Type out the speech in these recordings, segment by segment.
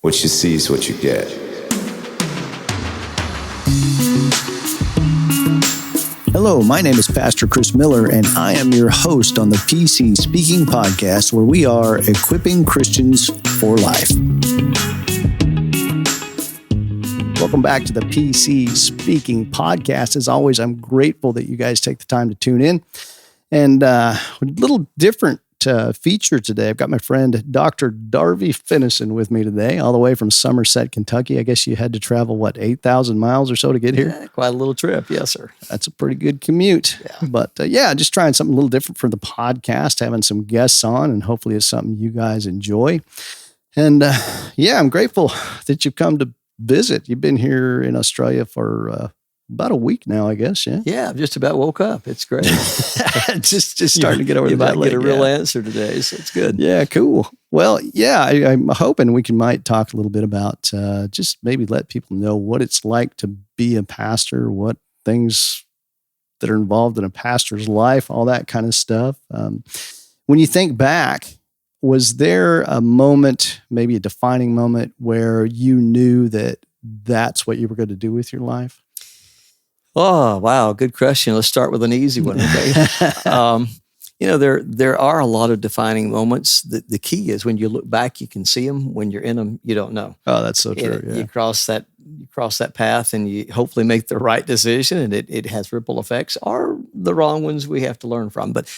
What you see is what you get. Hello, my name is Pastor Chris Miller, and I am your host on the PC Speaking Podcast, where we are equipping Christians for life. Welcome back to the PC Speaking Podcast. As always, I'm grateful that you guys take the time to tune in. And a little different feature today. I've got my friend Dr. Darvie Fenison with me today, all the way from Somerset, Kentucky. I guess you had to travel, 8,000 miles or so to get here? Yeah, quite a little trip. Yes, sir. That's a pretty good commute. Yeah. But just trying something a little different for the podcast, having some guests on, and hopefully it's something you guys enjoy. And I'm grateful that you've come to visit. You've been here in Australia for about a week now, I guess. Yeah, I've just about woke up. It's great. just starting to get over the might jet get a lag, real answer today, so it's good. Yeah, cool. Well, I'm hoping we might talk a little bit about just maybe let people know what it's like to be a pastor, what things that are involved in a pastor's life, all that kind of stuff. When you think back, was there a moment, maybe a defining moment, where you knew that that's what you were going to do with your life? Oh, wow. Good question. Let's start with an easy one. Okay. There are a lot of defining moments. The key is when you look back, you can see them. When you're in them, you don't know. Oh, that's so true. Yeah. You cross that path and you hopefully make the right decision, and it has ripple effects, or the wrong ones we have to learn from. But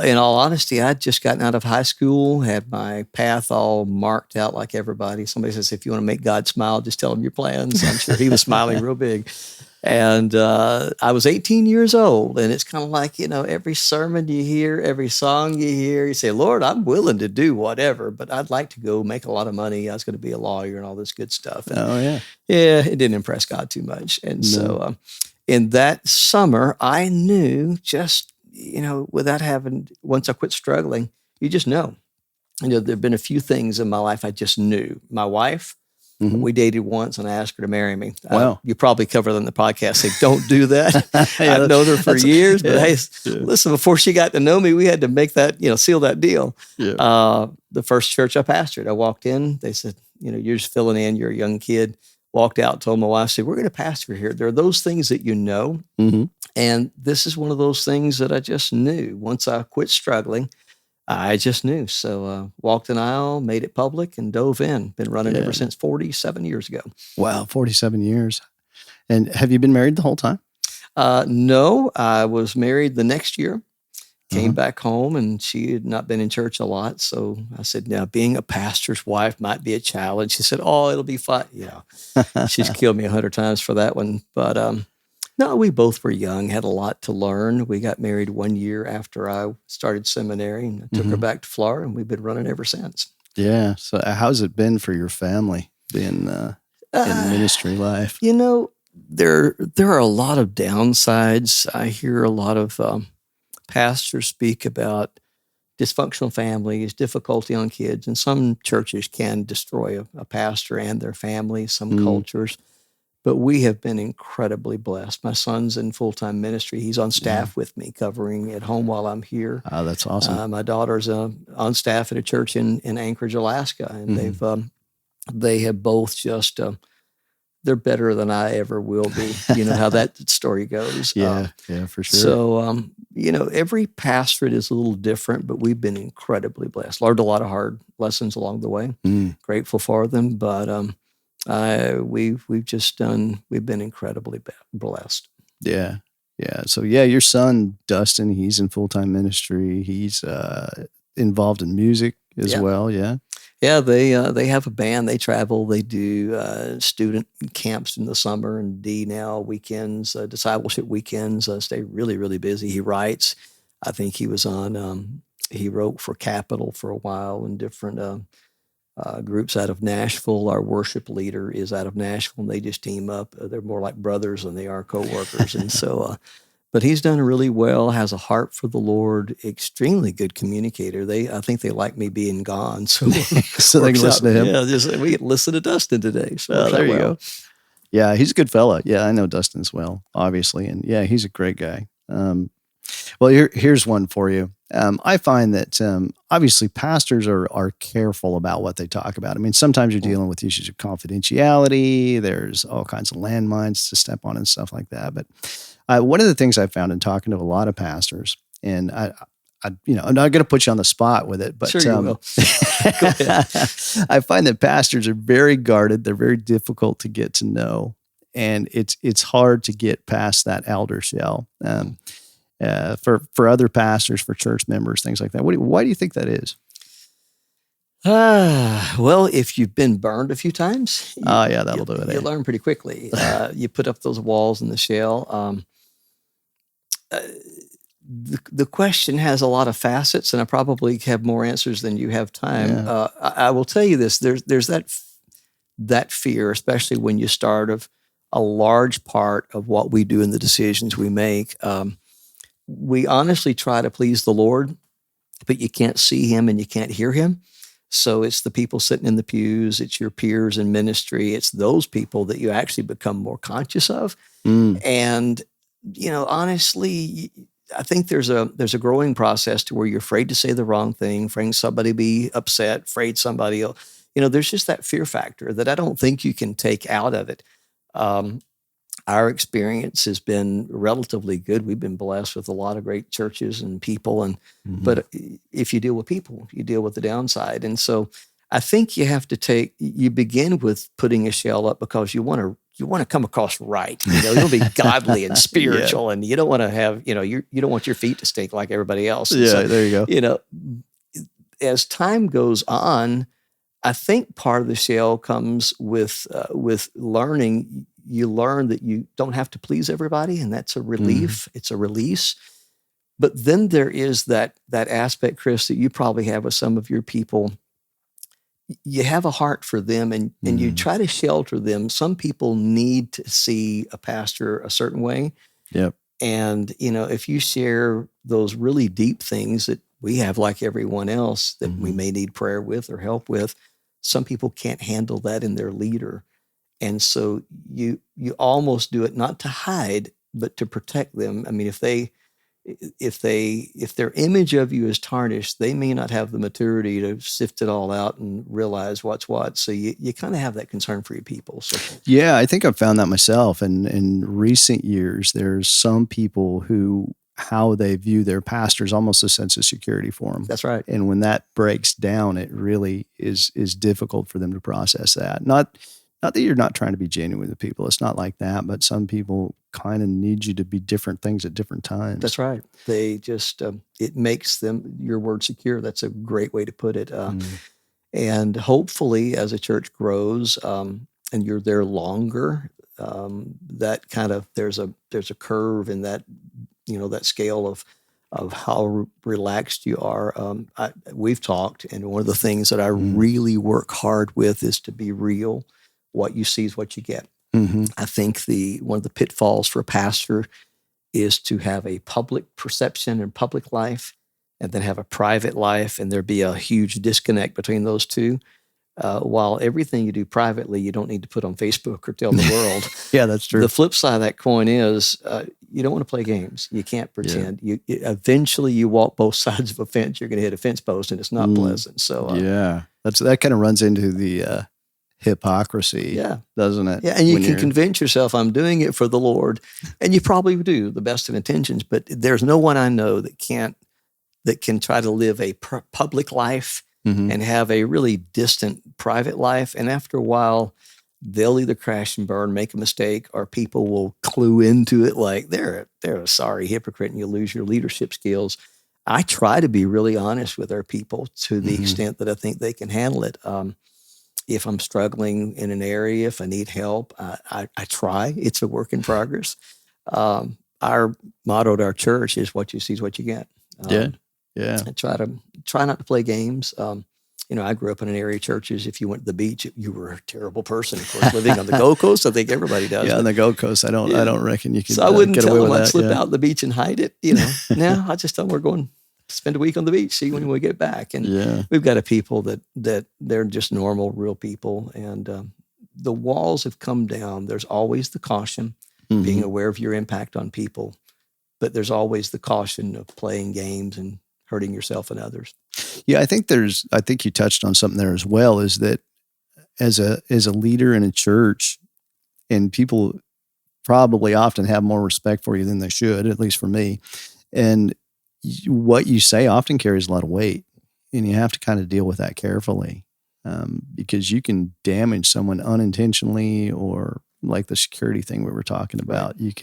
in all honesty, I'd just gotten out of high school, had my path all marked out like everybody. Somebody says, if you want to make God smile, just tell him your plans. I'm sure he was smiling real big. And I was 18 years old, and it's kind of like, every sermon you hear, every song you hear, you say, Lord, I'm willing to do whatever, but I'd like to go make a lot of money. I was going to be a lawyer and all this good stuff. And yeah, it didn't impress God too much. And so in that summer, I knew just, without once I quit struggling, you just know. There've been a few things in my life I just knew. My wife, we dated once, and I asked her to marry me. Wow. You probably cover that in the podcast. Say, don't do that. I've known her for years, but listen, before she got to know me, we had to make that, seal that deal. Yeah. The first church I pastored, I walked in, they said, you're just filling in, you're a young kid. Walked out, told my wife, said, we're going to pastor here. There are those things that you know. Mm-hmm. And this is one of those things that I just knew. Once I quit struggling, I just knew. So walked an aisle, made it public, and dove in. Been running ever since 47 years ago. Wow, 47 years. And have you been married the whole time? No, I was married the next year. Came back home, and she had not been in church a lot. So I said, now, being a pastor's wife might be a challenge. She said, oh, it'll be fun. Yeah. She's killed me 100 times for that one. But no, we both were young, had a lot to learn. We got married 1 year after I started seminary, and I took her back to Florida, and we've been running ever since. Yeah. So how's it been for your family being in ministry life? There are a lot of downsides. I hear a lot of pastors speak about dysfunctional families, difficulty on kids, and some churches can destroy a pastor and their family, some cultures. But we have been incredibly blessed. My son's in full-time ministry. He's on staff with me, covering at home while I'm here. Oh, that's awesome. My daughter's on staff at a church in Anchorage, Alaska, and they have both just they're better than I ever will be. You know how that story goes. Yeah, for sure. So, every pastorate is a little different, but we've been incredibly blessed. Learned a lot of hard lessons along the way. Grateful for them, but we've been incredibly blessed. Yeah. So your son Dustin, he's in full-time ministry. He's involved in music as well. Yeah. Yeah, they have a band. They travel. They do student camps in the summer and now weekends, discipleship weekends. Stay really, really busy. He writes. I think he was on. He wrote for Capitol for a while in different groups out of Nashville. Our worship leader is out of Nashville, and they just team up. They're more like brothers than they are coworkers, and so. But he's done really well, has a heart for the Lord, extremely good communicator. I think they like me being gone. So, so they can listen to him. Yeah, we can listen to Dustin today. So there you go. Yeah, he's a good fella. Yeah, I know Dustin as well, obviously. And yeah, he's a great guy. Well, here's one for you. I find that obviously pastors are careful about what they talk about. I mean, sometimes you're dealing with issues of confidentiality. There's all kinds of landmines to step on and stuff like that. But one of the things I found in talking to a lot of pastors, and I'm not going to put you on the spot with it, but Sure you will. Go ahead. I find that pastors are very guarded. They're very difficult to get to know, and it's hard to get past that elder shell. For other pastors, for church members, things like that. Why do you think that is? Well, if you've been burned a few times, Yeah, that'll do it. You learn pretty quickly. You put up those walls in the shell. The question has a lot of facets, and I probably have more answers than you have time. Yeah. I will tell you this: there's that fear, especially when you start of a large part of what we do and the decisions we make. We honestly try to please the Lord, but you can't see Him and you can't hear Him. So it's the people sitting in the pews, it's your peers in ministry, it's those people that you actually become more conscious of. And honestly, I think there's a growing process to where you're afraid to say the wrong thing, afraid somebody be upset, afraid somebody else. There's just that fear factor that I don't think you can take out of it. Our experience has been relatively good. We've been blessed with a lot of great churches and people, but if you deal with people, you deal with the downside. And so I think you begin with putting a shell up because you want to come across right. You want to be godly and spiritual, and you don't want to have, you don't want your feet to stink like everybody else. And Yeah, there you go. As time goes on, I think part of the shell comes with learning. You learn that you don't have to please everybody, and that's a relief. It's a release. But then there is that aspect, Chris, that you probably have with some of your people. You have a heart for them, and you try to shelter them. Some people need to see a pastor a certain way. Yep. And, if you share those really deep things that we have, like everyone else, that we may need prayer with or help with, some people can't handle that in their leader. And so you almost do it not to hide, but to protect them. I mean, if their image of you is tarnished, they may not have the maturity to sift it all out and realize what's what. So you kind of have that concern for your people. So yeah, I think I've found that myself. And in recent years, there's some people who how they view their pastor is almost a sense of security for them. That's right. And when that breaks down, it really is difficult for them to process that. Not that you're not trying to be genuine with people. It's not like that, but some people kind of need you to be different things at different times. That's right. They just, it makes them, your word secure. That's a great way to put it. And hopefully as a church grows and you're there longer, that kind of, there's a curve in that, that scale of how relaxed you are. We've talked, and one of the things that I really work hard with is to be real. What you see is what you get. I think one of the pitfalls for a pastor is to have a public perception and public life, and then have a private life, and there be a huge disconnect between those two. While everything you do privately, you don't need to put on Facebook or tell the world. Yeah, that's true. The flip side of that coin is you don't want to play games. You can't pretend. Yeah. Eventually you walk both sides of a fence. You're going to hit a fence post, and it's not pleasant. So yeah, that kind of runs into the hypocrisy, doesn't it? Yeah, and you can convince yourself I'm doing it for the Lord, and you probably do the best of intentions. But there's no one I know that can try to live a public life and have a really distant private life. And after a while, they'll either crash and burn, make a mistake, or people will clue into it like they're a sorry hypocrite, and you lose your leadership skills. I try to be really honest with our people to the extent that I think they can handle it. If I'm struggling in an area, if I need help, I try. It's a work in progress. Our motto at our church is "What you see is what you get." Yeah. I try not to play games. I grew up in an area of churches. If you went to the beach, you were a terrible person. Of course, living on the Gold Coast, I think everybody does. Yeah, on the Gold Coast, I don't reckon you can. So I wouldn't get tell away them with I'd that, slip out the beach and hide it. No, I just tell them we're going to spend a week on the beach. See when we get back. And we've got a people that they're just normal, real people. And the walls have come down. There's always the caution, being aware of your impact on people. but there's always the caution of playing games and hurting yourself and others. Yeah, I think you touched on something there as well, is that as a leader in a church, and people probably often have more respect for you than they should, at least for me. And what you say often carries a lot of weight, and you have to kind of deal with that carefully, because you can damage someone unintentionally, or like the security thing we were talking about, right.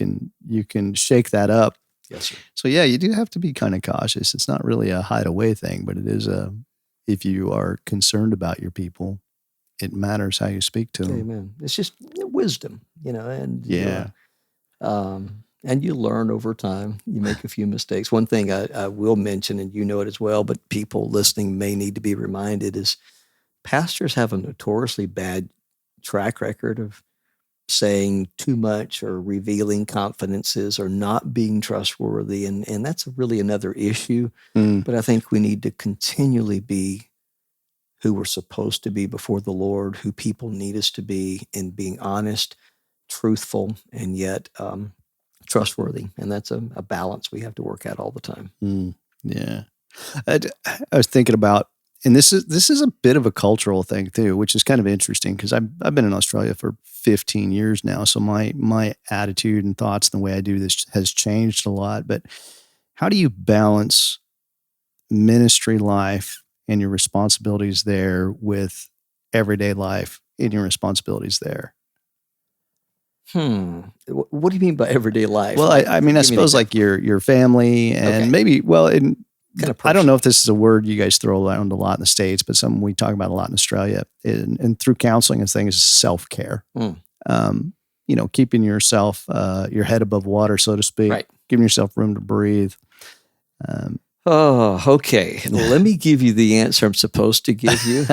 You can shake that up. Yes, sir. So yeah, you do have to be kind of cautious. It's not really a hideaway thing, but it is if you are concerned about your people, it matters how you speak to them. Amen. It's just wisdom, and yeah. And you learn over time. You make a few mistakes. One thing I will mention, and you know it as well, but people listening may need to be reminded, is pastors have a notoriously bad track record of saying too much or revealing confidences or not being trustworthy. And that's really another issue. But I think we need to continually be who we're supposed to be before the Lord, who people need us to be, in being honest, truthful, and yet trustworthy. And that's a balance we have to work at all the time. Yeah. I was thinking about, and this is a bit of a cultural thing too, which is kind of interesting, because I've been in Australia for 15 years now. So my attitude and thoughts and the way I do this has changed a lot. But how do you balance ministry life and your responsibilities there with everyday life and your responsibilities there? What do you mean by everyday life? Well, I mean, I suppose like your family and maybe, well, kind of I don't know if this is a word you guys throw around a lot in the States, but something we talk about a lot in Australia, and through counseling and things, is self-care. Keeping yourself, your head above water, so to speak, right. Giving yourself room to breathe. Okay. Let me give you the answer I'm supposed to give you,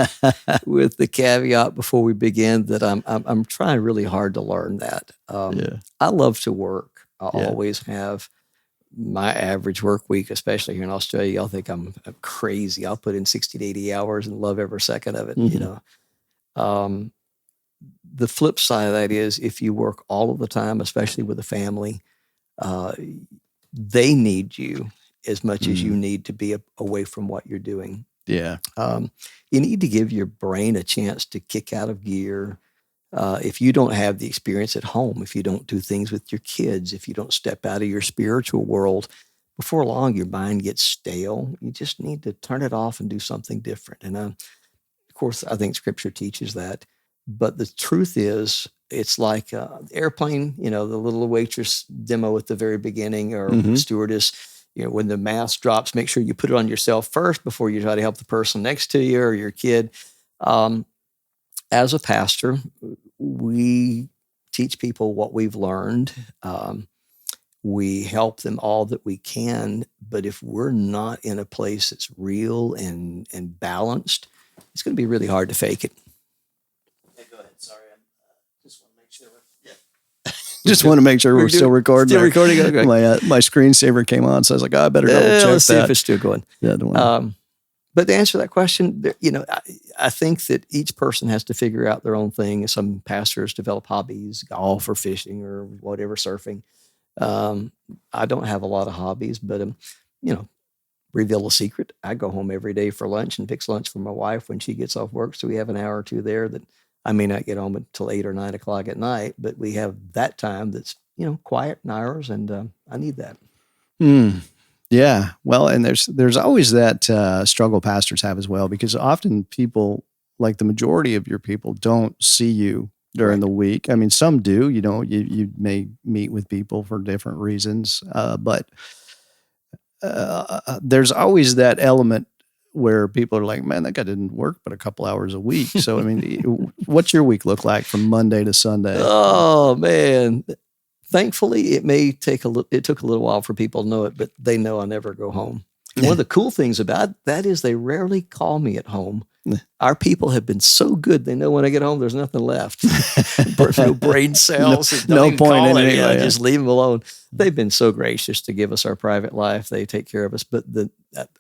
with the caveat before we begin that I'm trying really hard to learn that. I love to work. I always have. My average work week, especially here in Australia, y'all think I'm crazy. I'll put in 60 to 80 hours and love every second of it. The flip side of that is, if you work all of the time, especially with a family, they need you as much as you need to be away from what you're doing. Yeah. You need to give your brain a chance to kick out of gear. If you don't have the experience at home, if you don't do things with your kids, if you don't step out of your spiritual world, before long, your mind gets stale. You just need to turn it off and do something different. And of course, I think Scripture teaches that. But the truth is, it's like the airplane, the little waitress demo at the very beginning, or stewardess. When the mask drops, make sure you put it on yourself first before you try to help the person next to you or your kid. As a pastor, we teach people what we've learned. We help them all that we can. But if we're not in a place that's real and balanced, it's going to be really hard to fake it. Hey, go ahead. Sorry, I just want to make sure just want to make sure we're still recording. Still recording. Okay. My screensaver came on, so I was like, I better double check let's see that. if it's still going. Yeah, don't want But to answer that question, I think that each person has to figure out their own thing. Some pastors develop hobbies, golf or fishing or whatever, surfing. I don't have a lot of hobbies, but reveal a secret. I go home every day for lunch and fix lunch for my wife when she gets off work. So we have an hour or two there that I may not get home until 8 or 9 o'clock at night, but we have that time that's quiet and ours, and I need that. Yeah. Well, and there's always that struggle pastors have as well, because often people, like the majority of your people, don't see you during the week. I mean, some do, you may meet with people for different reasons, but there's always that element where people are like, man, that guy didn't work but a couple hours a week. So, I mean, what's your week look like from Monday to Sunday? Oh, man. Thankfully, it took a little while for people to know it, but they know I never go home. One of the cool things about that is they rarely call me at home. Our people have been so good. They know when I get home, there's nothing left. No brain cells. No point in it. Just leave them alone. They've been so gracious to give us our private life. They take care of us. But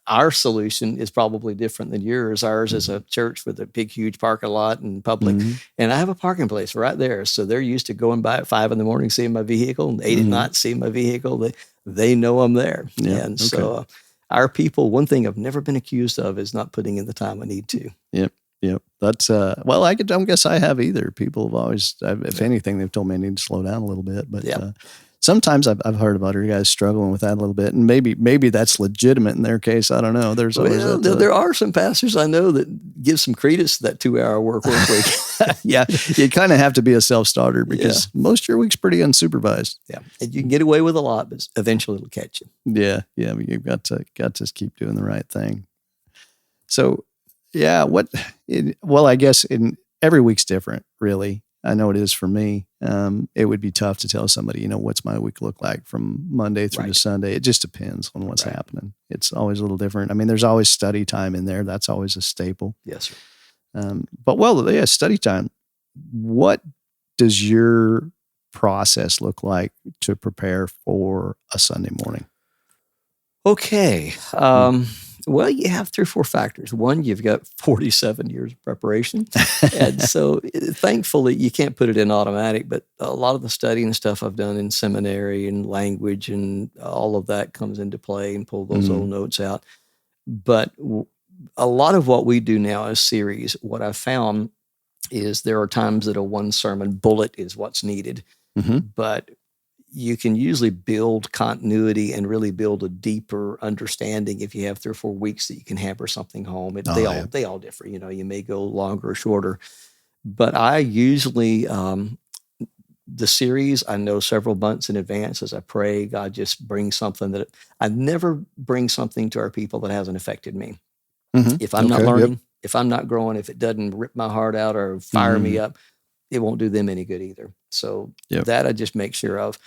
our solution is probably different than yours. Ours is a church with a big, huge parking lot and public. And I have a parking place right there. So they're used to going by at 5 a.m, seeing my vehicle, and 8 at night, seeing my vehicle. they know I'm there. Yeah. And so our people, one thing I've never been accused of is not putting in the time I need to. Yep. Yep. That's, well, I don't guess I have either. People have always, if anything, they've told me I need to slow down a little bit, but, sometimes I've heard about other guys struggling with that a little bit, and maybe that's legitimate in their case. I don't know. There's always there are some pastors I know that give some credence to that 2-hour work week. Yeah, you kind of have to be a self-starter because most of your week's pretty unsupervised. Yeah, and you can get away with a lot, but eventually it'll catch you. Yeah, but you've got to keep doing the right thing. So, yeah, I guess every week's different, really. I know it is for me. It would be tough to tell somebody, what's my week look like from Monday through to Sunday. It just depends on what's happening. It's always a little different. I mean, there's always study time in there. That's always a staple. Yes, sir. But study time. What does your process look like to prepare for a Sunday morning? Okay. Well, you have 3 or 4 factors. One, you've got 47 years of preparation. And so thankfully, you can't put it in automatic, but a lot of the studying and stuff I've done in seminary and language and all of that comes into play and pull those old notes out. But a lot of what we do now as series, what I've found is there are times that a one sermon bullet is what's needed, but you can usually build continuity and really build a deeper understanding if you have 3 or 4 weeks that you can hammer something home. They all differ. You may go longer or shorter, but I usually the series I know several months in advance as I pray. God just brings something that I never bring something to our people that hasn't affected me. If I'm not learning, if I'm not growing, if it doesn't rip my heart out or fire me up, it won't do them any good either. So that I just make sure of.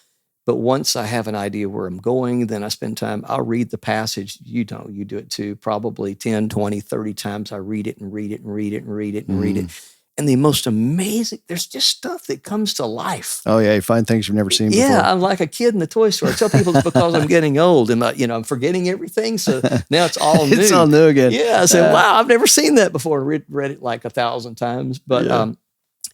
But once I have an idea where I'm going, then I spend time, I'll read the passage. You do it too, probably 10, 20, 30 times. I read it and read it and read it and read it and read it. And the most amazing, there's just stuff that comes to life. Oh yeah, you find things you've never seen before. Yeah, I'm like a kid in the toy store. I tell people it's because I'm getting old and I'm forgetting everything. So now it's all new. It's all new again. Yeah, I said, wow, I've never seen that before. Read it like 1,000 times. But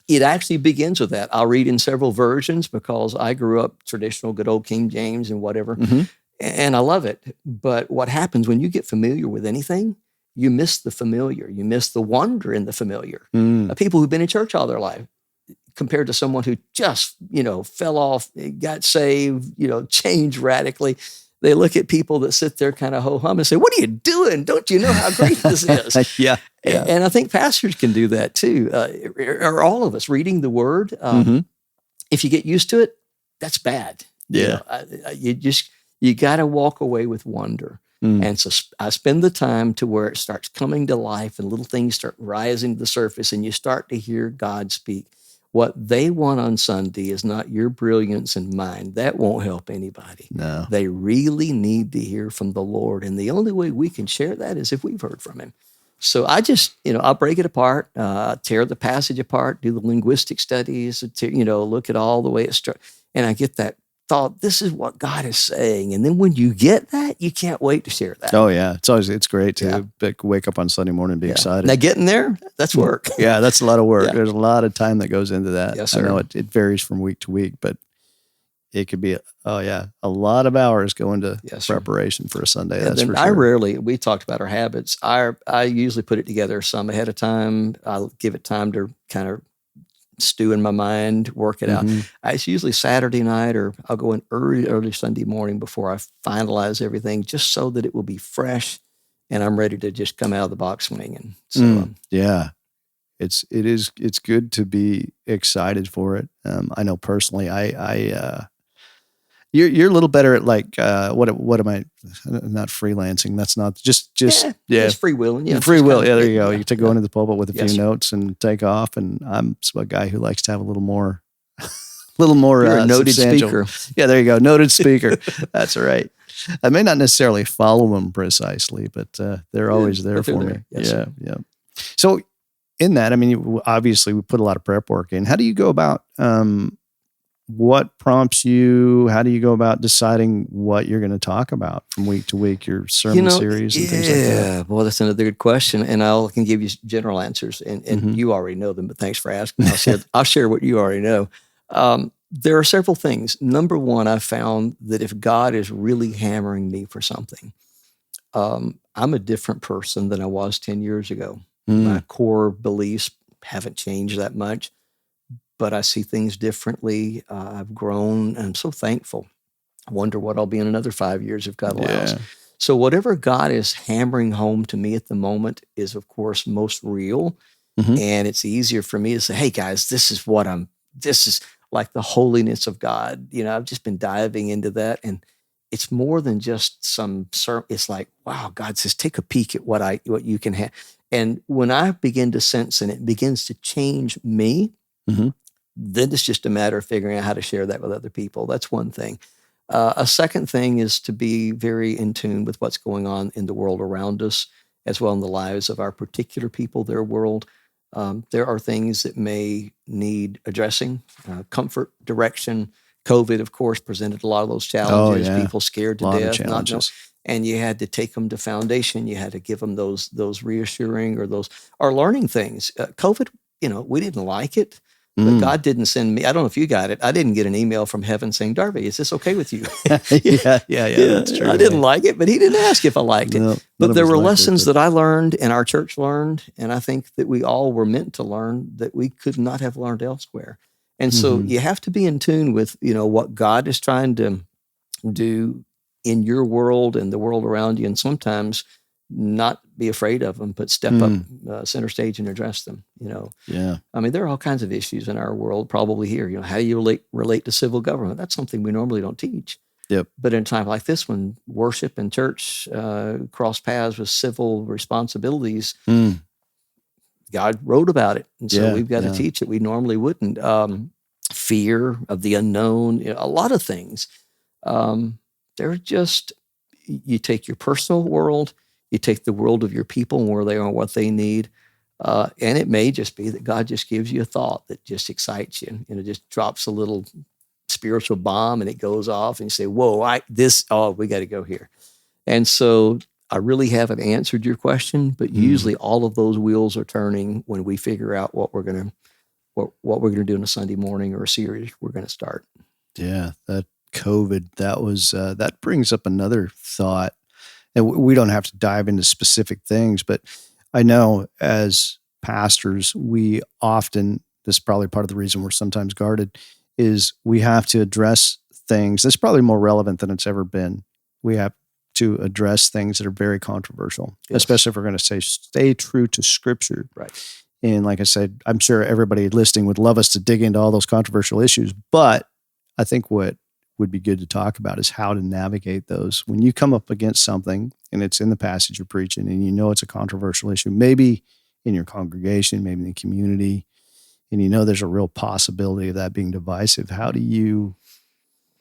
it actually begins with that. I'll read in several versions because I grew up traditional, good old King James and whatever, and I love it. But what happens when you get familiar with anything, you miss the familiar. You miss the wonder in the familiar. People who've been in church all their life compared to someone who just, fell off, got saved, changed radically. They look at people that sit there kind of ho-hum and say, what are you doing? Don't you know how great this is? Yeah. And I think pastors can do that too, or all of us reading the word. If you get used to it, that's bad. Yeah. You got to walk away with wonder. And so I spend the time to where it starts coming to life and little things start rising to the surface and you start to hear God speak. What they want on Sunday is not your brilliance and mine. That won't help anybody. No. They really need to hear from the Lord. And the only way we can share that is if we've heard from him. So I just, I'll break it apart, tear the passage apart, do the linguistic studies, look at all the way it's struck. And I get that thought, this is what God is saying. And then when you get that, you can't wait to share that. Oh yeah. It's great to wake up on Sunday morning and be excited. Now getting there, that's work. Yeah, that's a lot of work. Yeah. There's a lot of time that goes into that. Yes, sir. I know it varies from week to week, but it could be a lot of hours go into preparation for a Sunday. That's for sure. We talked about our habits. I usually put it together some ahead of time. I'll give it time to kind of stew in my mind, work it out. It's usually Saturday night or I'll go in early Sunday morning before I finalize everything just so that it will be fresh and I'm ready to just come out of the box swinging. So, it's good to be excited for it. I know personally, you're a little better at like, what am I, not freelancing. That's not just just freewheeling. Free will. Yeah, there you go. You get to go into the pulpit with a few notes and take off. And I'm a guy who likes to have a little more, You're a noted speaker. Yeah, there you go. Noted speaker. That's right. I may not necessarily follow them precisely, but they're always there for me. Yes, yeah. So in that, I mean, obviously we put a lot of prep work in. How do you go about, what prompts you? How do you go about deciding what you're going to talk about from week to week, your sermon series and things like that? Yeah, well, that's another good question. And I can give you general answers and you already know them, but thanks for asking. I'll share what you already know. There are several things. Number one, I found that if God is really hammering me for something, I'm a different person than I was 10 years ago. My core beliefs haven't changed that much, but I see things differently. I've grown, and I'm so thankful. I wonder what I'll be in another 5 years if God allows. Yeah. So whatever God is hammering home to me at the moment is, of course, most real. Mhm. And it's easier for me to say, hey, guys, this is like the holiness of God. I've just been diving into that. And it's more than just it's like, wow, God says, take a peek at what you can have. And when I begin to sense and it begins to change me, Mhm. then it's just a matter of figuring out how to share that with other people. That's one thing. A second thing is to be very in tune with what's going on in the world around us, as well in the lives of our particular people, their world. There are things that may need addressing, comfort, direction. COVID, of course, presented a lot of those Oh, challenges. yeah. People scared A to lot of death, not know, challenges. and you had to take them to foundation. You had to give them those reassuring or learning things. COVID, we didn't like it. But Mm. God didn't send me. I don't know if you got it. I didn't get an email from heaven saying, Darvie, is this okay with you? Yeah, that's true. I didn't like it, but he didn't ask if I liked it. No, none But of there us were liked it, lessons but- that I learned and our church learned, and I think that we all were meant to learn that we could not have learned elsewhere. And so Mhm. you have to be in tune with, what God is trying to do in your world and the world around you, and sometimes not be afraid of them, but step up center stage and address them. Yeah. I mean, there are all kinds of issues in our world, probably here. How do you relate to civil government? That's something we normally don't teach. Yep. But in a time like this, when worship and church cross paths with civil responsibilities, Mm. God wrote about it, and so Yeah, we've got to yeah. teach it. We normally wouldn't. Fear of the unknown, a lot of things. They're just, you take your personal world, you take the world of your people and where they are and what they need. And it may just be that God just gives you a thought that just excites you, and it just drops a little spiritual bomb and it goes off and you say, whoa, we got to go here. And so I really haven't answered your question, but usually all of those wheels are turning when we figure out what we're going to do on a Sunday morning or a series we're going to start. Yeah, that COVID, that brings up another thought. And we don't have to dive into specific things, but I know as pastors, we often, this is probably part of the reason we're sometimes guarded, is we have to address things. That's probably more relevant than it's ever been. We have to address things that are very controversial, Yes. especially if we're going to stay true to Scripture. Right. And like I said, I'm sure everybody listening would love us to dig into all those controversial issues, but I think what would be good to talk about is how to navigate those. When you come up against something and it's in the passage you're preaching and you know it's a controversial issue, maybe in your congregation, maybe in the community, and you know there's a real possibility of that being divisive, how do you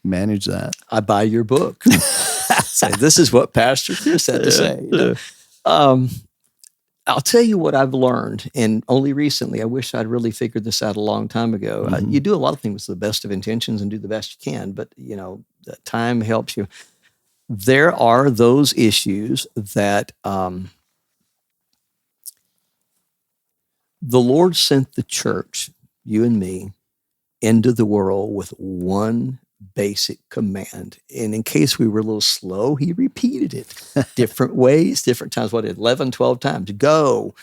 manage that? I buy your book. Say, this is what Pastor Chris had to say. I'll tell you what I've learned, and only recently. I wish I'd really figured this out a long time ago. You do a lot of things with the best of intentions and do the best you can, but time helps you. There are those issues that the Lord sent the church, you and me, into the world with one basic command. And in case we were a little slow, he repeated it different ways, different times. 11, 12 times. Go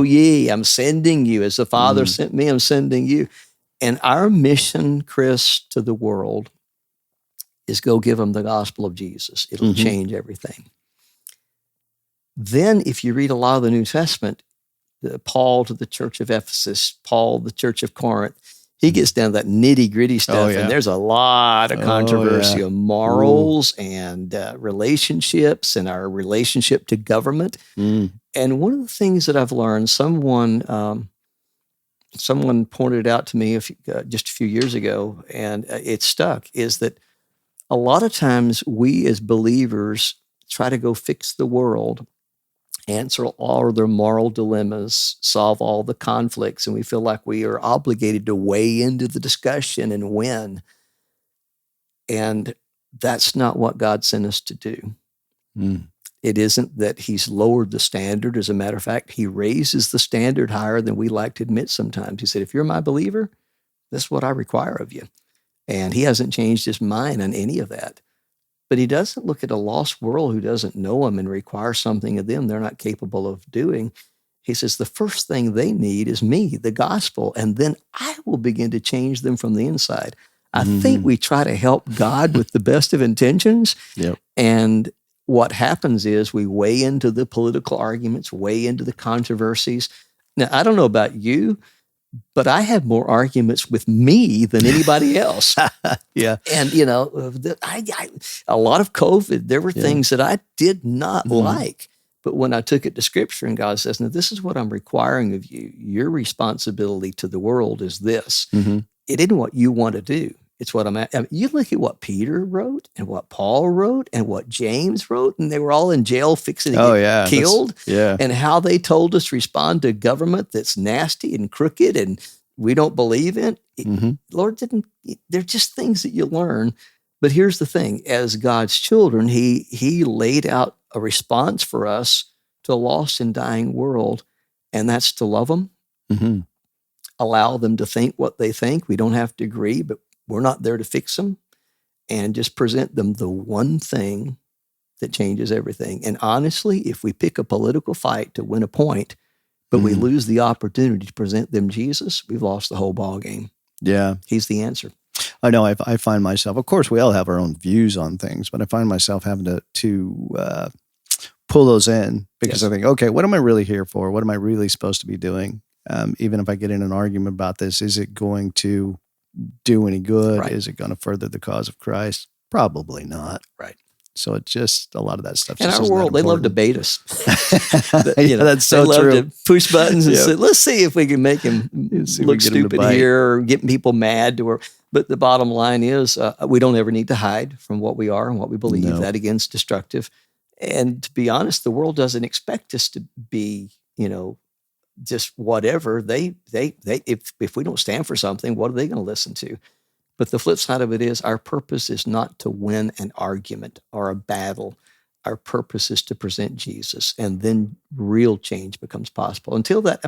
ye. I'm sending you. As the Father sent me, I'm sending you. And our mission, Chris, to the world is go give them the gospel of Jesus. It'll change everything. Then if you read a lot of the New Testament, Paul to the church of Ephesus, Paul, the church of Corinth, he gets down to that nitty gritty stuff, and there's a lot of controversy of morals and relationships and our relationship to government. And one of the things that I've learned, someone pointed out to me just a few years ago, and it stuck, is that a lot of times we as believers try to go fix the world, answer all of their moral dilemmas, solve all the conflicts, and we feel like we are obligated to weigh into the discussion and win. And that's not what God sent us to do. It isn't that he's lowered the standard. As a matter of fact, he raises the standard higher than we like to admit sometimes. He said, if you're my believer, this is what I require of you. And he hasn't changed his mind on any of that. But he doesn't look at a lost world who doesn't know him and require something of them they're not capable of doing. He says the first thing they need is me, the gospel, and then I will begin to change them from the inside. I think we try to help God with the best of intentions. Yep. And what happens is we weigh into the political arguments, weigh into the controversies. Now, I don't know about you, but I have more arguments with me than anybody else. Yeah. And, you know, a lot of COVID, there were things that I did not like. But when I took it to Scripture and God says, now, this is what I'm requiring of you. Your responsibility to the world is this. It isn't what you want to do. It's what I mean, you look at what Peter wrote and what Paul wrote and what James wrote, and they were all in jail fixing to get killed. And how they told us to respond to a government that's nasty and crooked and we don't believe in. Lord didn't. They're just things that you learn. But here's the thing: as God's children, He laid out a response for us to a lost and dying world, and that's to love them, allow them to think what they think. We don't have to agree, but we're not there to fix them, and just present them the one thing that changes everything. And honestly, if we pick a political fight to win a point, but we lose the opportunity to present them Jesus, we've lost the whole ball game. Yeah. He's the answer. I know. I find myself, of course, we all have our own views on things, but I find myself having to pull those in because I think, okay, what am I really here for? What am I really supposed to be doing? Even if I get in an argument about this, is it going to do any good? Right. Is it going to further the cause of Christ? Probably not. Right. So it just, a lot of that stuff. In just our isn't world, that they love to important. bait us. That's so they true. love to push buttons and say, let's see if we can make him See if we look get him to stupid bite. here or getting people mad. But the bottom line is we don't ever need to hide from what we are and what we believe. No. That, again, is destructive. And to be honest, the world doesn't expect us to be, just whatever. They if we don't stand for something, what are they going to listen to? But the flip side of it is our purpose is not to win an argument or a battle. Our purpose is to present Jesus, and then real change becomes possible. Until that,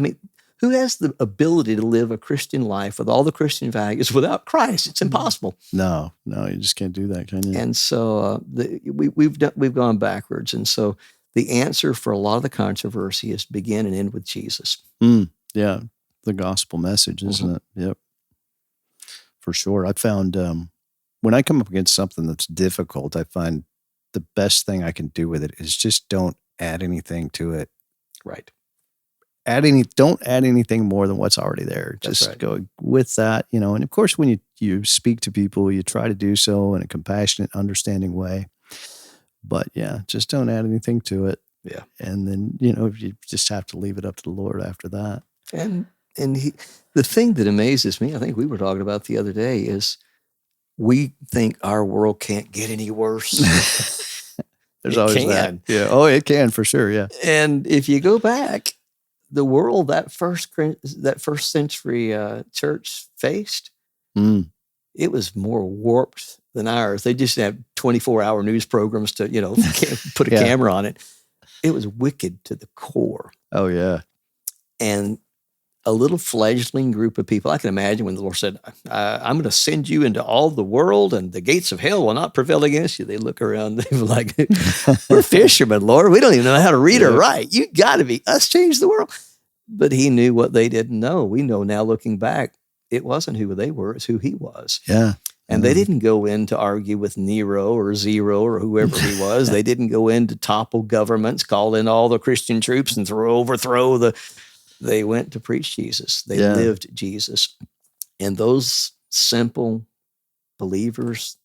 who has the ability to live a Christian life with all the Christian values without Christ? It's impossible. No, you just can't do that, can you? And so we've gone backwards. And so the answer for a lot of the controversy is begin and end with Jesus. Yeah, the gospel message, isn't it? Yep, for sure. I found when I come up against something that's difficult, I find the best thing I can do with it is just don't add anything to it. Right. Don't add anything more than what's already there. Just go with that, and of course, when you speak to people, you try to do so in a compassionate, understanding way. But yeah, just don't add anything to it. Yeah. And then, you just have to leave it up to the Lord after that. And the thing that amazes me, I think we were talking about the other day, is we think our world can't get any worse. There's It always can. that. Yeah. Oh, it can for sure. Yeah. And if you go back, the world that first century church faced, it was more warped than ours. They just had 24-hour news programs to, put a camera on it. It was wicked to the core. Oh, yeah. And a little fledgling group of people, I can imagine when the Lord said, I'm going to send you into all the world and the gates of hell will not prevail against you. They look around, they were like, we're fishermen, Lord. We don't even know how to read or write. You got to be us change the world. But he knew what they didn't know. We know now looking back, it wasn't who they were, it's who he was. Yeah. And they didn't go in to argue with Nero or Zero or whoever he was. They didn't go in to topple governments, call in all the Christian troops and overthrow the... They went to preach Jesus. They lived Jesus. And those simple believers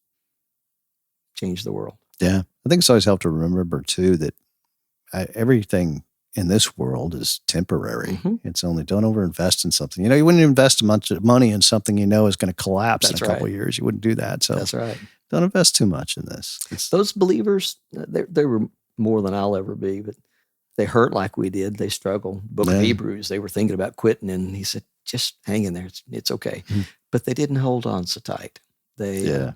changed the world. Yeah. I think it's always helpful to remember, too, that everything in this world is temporary. It's only, don't overinvest in something. You wouldn't invest a bunch of money in something is going to collapse in a couple of years. You wouldn't do that. So that's right. Don't invest too much in this. Those believers, they were more than I'll ever be, but they hurt like we did. They struggled. Book of Hebrews, they were thinking about quitting, and he said, just hang in there. It's okay. But they didn't hold on so tight. They,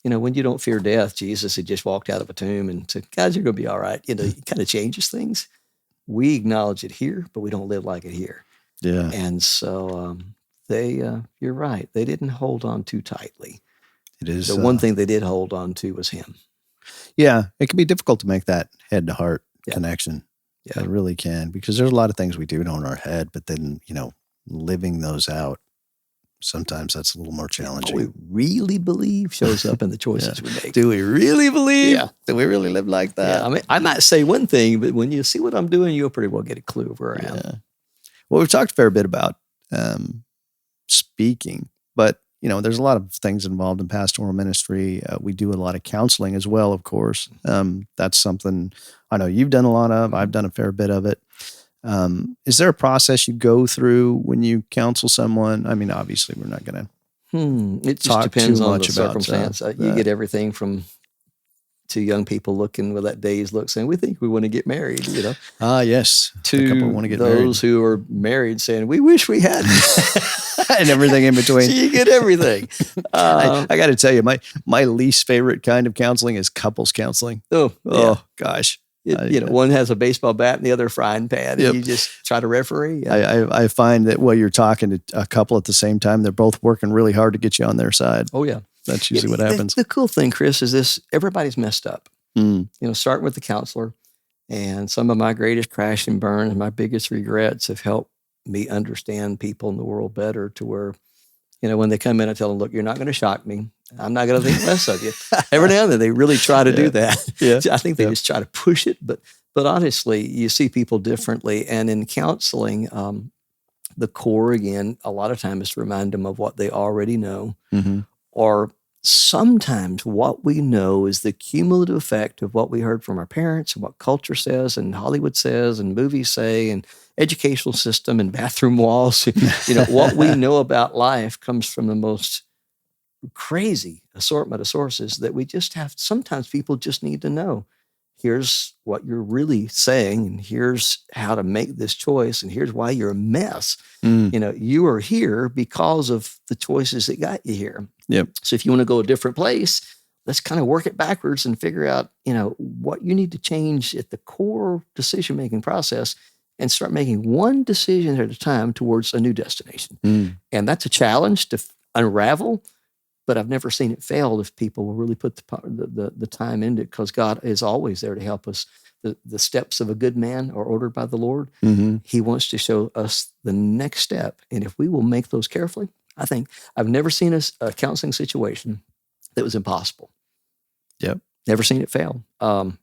when you don't fear death, Jesus had just walked out of a tomb and said, guys, you're going to be all right. It kind of changes things. We acknowledge it here, but we don't live like it here. Yeah. And so you're right. They didn't hold on too tightly. It is The one thing they did hold on to was him. Yeah, it can be difficult to make that head to heart Yeah. connection. Yeah. It really can, because there's a lot of things we do know in our head, but then, living those out, sometimes that's a little more challenging. What we really believe shows up in the choices we make. Do we really believe? Yeah. Do we really live like that? Yeah, I mean, I might say one thing, but when you see what I'm doing, you'll pretty well get a clue of where I am. Yeah. Well, we've talked a fair bit about speaking, but there's a lot of things involved in pastoral ministry. We do a lot of counseling as well, of course. That's something I know you've done a lot of. I've done a fair bit of it. Is there a process you go through when you counsel someone? I mean, obviously, we're not going to It just talk depends too on much the about circumstance. You that. get everything from to young people looking with that dazed look saying, we think we want to get married, Yes. to a couple want to get those who are married saying, we wish we hadn't. and everything in between. So you get everything. I got to tell you, my least favorite kind of counseling is couples counseling. Yeah. Gosh. One has a baseball bat and the other a frying pan, and you just try to referee. Yeah. I find that while you're talking to a couple at the same time, they're both working really hard to get you on their side. Oh, yeah. That's usually what happens. The cool thing, Chris, is this: everybody's messed up. Starting with the counselor, and some of my greatest crash and burn and my biggest regrets have helped me understand people in the world better, to where, when they come in, I tell them, look, you're not going to shock me. I'm not going to think less of you. Every now and then they really try to do that. Yeah. I think they just try to push it, but honestly, you see people differently. And in counseling, the core, again, a lot of times is to remind them of what they already know. Mm-hmm. Or sometimes what we know is the cumulative effect of what we heard from our parents and what culture says and Hollywood says and movies say and educational system and bathroom walls. What we know about life comes from the most crazy assortment of sources that we just have. Sometimes people just need to know, here's what you're really saying, and here's how to make this choice, and here's why you're a mess. You are here because of the choices that got you here. Yep. So if you want to go a different place, let's kind of work it backwards and figure out, what you need to change at the core decision-making process, and start making one decision at a time towards a new destination. And that's a challenge to unravel, but I've never seen it fail if people will really put the time into it, because God is always there to help us. The steps of a good man are ordered by the Lord. Mm-hmm. He wants to show us the next step. And if we will make those carefully, I think I've never seen a counseling situation that was impossible. Yep. Never seen it fail. I've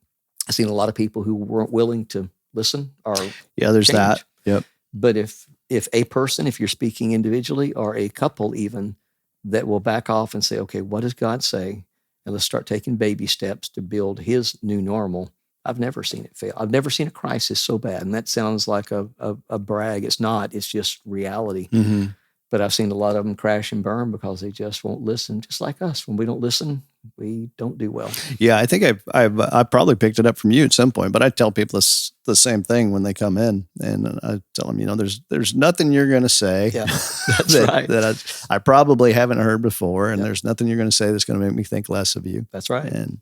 seen a lot of people who weren't willing to listen or there's change. that. Yep. But if a person, if you're speaking individually, or a couple even, that will back off and say, okay, what does God say? And let's start taking baby steps to build his new normal. I've never seen it fail. I've never seen a crisis so bad. And that sounds like a brag. It's not. It's just reality. Mm-hmm. But I've seen a lot of them crash and burn because they just won't listen, just like us. When we don't listen, we don't do well. Yeah, I think I probably picked it up from you at some point, but I tell people the same thing when they come in, and I tell them, there's nothing you're going to say That's right. that I probably haven't heard before, and there's nothing you're going to say that's going to make me think less of you. That's right. And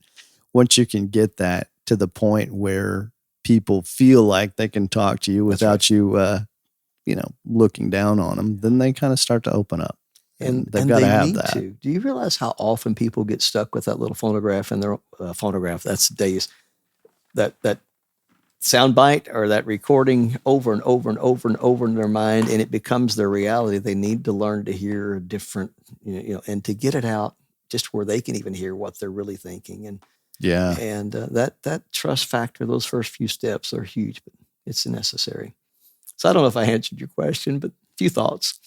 once you can get that to the point where people feel like they can talk to you without you, looking down on them, then they kind of start to open up. And they've got to have that. Do you realize how often people get stuck with that little phonograph in their phonograph? That's days. That sound bite or that recording over and over and over and over in their mind, and it becomes their reality. They need to learn to hear a different, and to get it out just where they can even hear what they're really thinking. And that trust factor, those first few steps are huge, but it's necessary. So I don't know if I answered your question, but a few thoughts.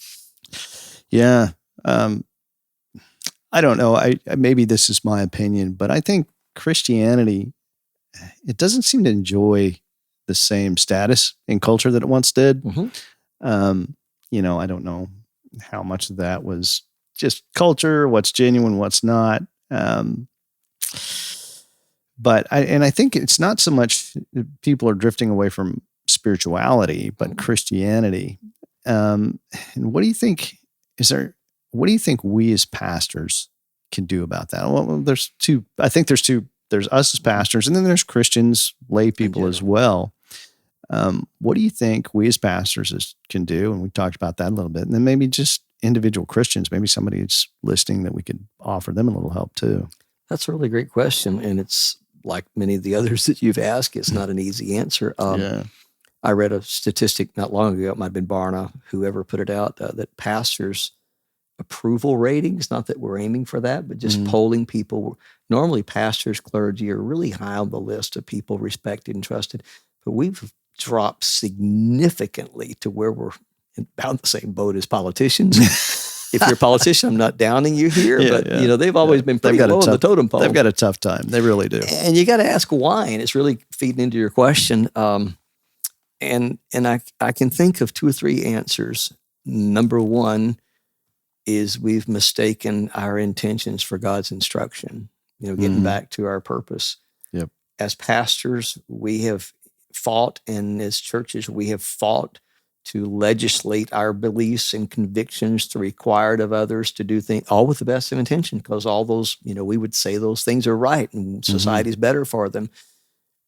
Yeah. I don't know. Maybe this is my opinion, but I think Christianity, it doesn't seem to enjoy the same status in culture that it once did. Mm-hmm. I don't know how much of that was just culture, what's genuine, what's not. But I think it's not so much people are drifting away from spirituality, but Christianity. And what do you think? What do you think we as pastors can do about that? Well, there's two. I think there's two. There's us as pastors, and then there's Christians, lay people as well. What do you think we as pastors can do? And we talked about that a little bit. And then maybe just individual Christians, maybe somebody that's listening, that we could offer them a little help too? That's a really great question. And it's like many of the others that you've asked, it's not an easy answer. Yeah. I read a statistic not long ago, it might have been Barna, whoever put it out, that pastors' approval ratings, not that we're aiming for that, but just polling people. Normally, pastors, clergy are really high on the list of people respected and trusted, but we've dropped significantly to where we're in about the same boat as politicians. If you're a politician, I'm not downing you here, but they've always been pretty low on the totem pole. They've got a tough time. They really do. And you got to ask why, and it's really feeding into your question. And I can think of 2 or 3 answers. Number one is we've mistaken our intentions for God's instruction. Getting back to our purpose. Yep. As pastors, we have fought, and as churches, we have fought to legislate our beliefs and convictions to require of others to do things, all with the best of intention, because all those, we would say those things are right and society's better for them.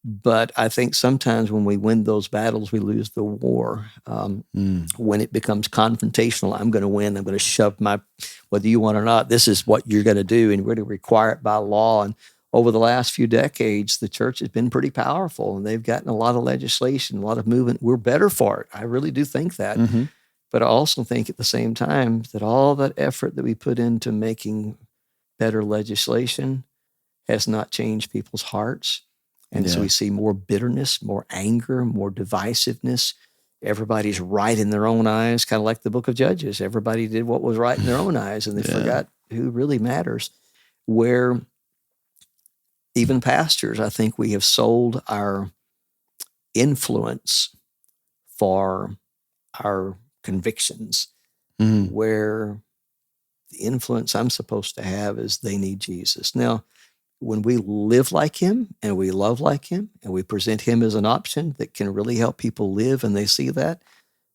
But I think sometimes when we win those battles, we lose the war. When it becomes confrontational, I'm going to win. I'm going to shove whether you want or not, this is what you're going to do, and we're going to require it by law. And over the last few decades, the church has been pretty powerful, and they've gotten a lot of legislation, a lot of movement. We're better for it. I really do think that. But I also think at the same time that all that effort that we put into making better legislation has not changed people's hearts. And so we see more bitterness, more anger, more divisiveness. Everybody's right in their own eyes, kind of like the book of Judges. Everybody did what was right in their own eyes, and they forgot who really matters. Where even pastors, I think we have sold our influence for our convictions, where the influence I'm supposed to have is they need Jesus. Now, when we live like him and we love like him and we present him as an option that can really help people live and they see that,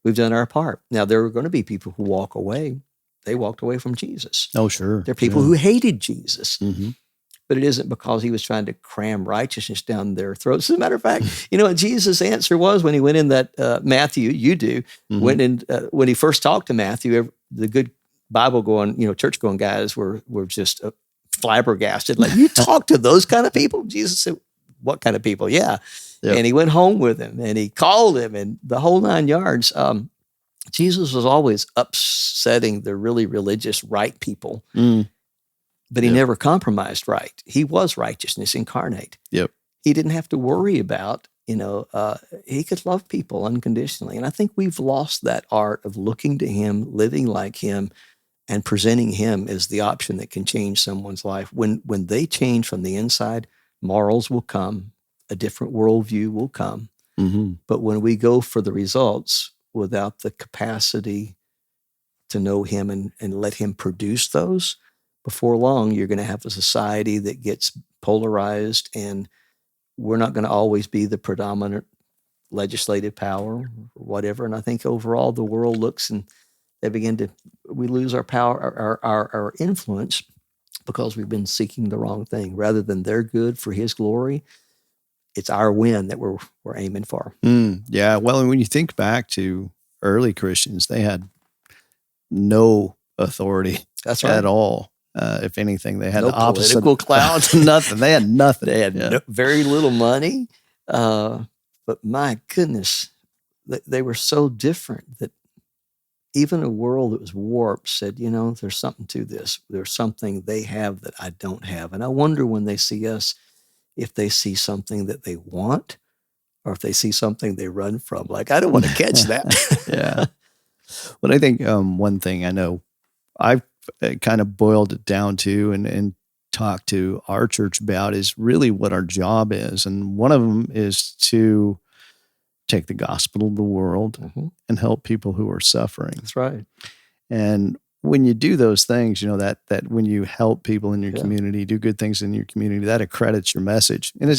we've done our part. Now, there are going to be people who walk away. They walked away from Jesus. Oh, sure. There are people who hated Jesus. But it isn't because he was trying to cram righteousness down their throats. As a matter of fact, what Jesus' answer was when he went in that Matthew, went in, when he first talked to Matthew, the good Bible-going, church-going guys were just flabbergasted. Like, you talk to those kind of people? Jesus said, what kind of people? Yeah. Yep. And he went home with him and he called him and the whole 9 yards. Jesus was always upsetting the really religious right people, but he never compromised right. He was righteousness incarnate. Yep. He didn't have to worry about, he could love people unconditionally. And I think we've lost that art of looking to him, living like him, and presenting him as the option that can change someone's life. When they change from the inside, morals will come, a different worldview will come. But when we go for the results without the capacity to know him and let him produce those, before long, you're going to have a society that gets polarized, and we're not going to always be the predominant legislative power or whatever. And I think overall the world looks and we lose our power, our influence, because we've been seeking the wrong thing. Rather than their good for his glory, it's our win that we're aiming for. Yeah. Well, and when you think back to early Christians, they had no authority at all. If anything, they had the opposite. Political clout. Nothing. They had nothing. They had very little money. But my goodness, they were so different that even a world that was warped said, there's something to this. There's something they have that I don't have. And I wonder when they see us, if they see something that they want or if they see something they run from. Like, I don't want to catch that. Yeah. But I think one thing I know I've kind of boiled it down to and talked to our church about is really what our job is. And one of them is to take the gospel to the world and help people who are suffering. That's right. And when you do those things, that when you help people in your community, do good things in your community, that accredits your message. And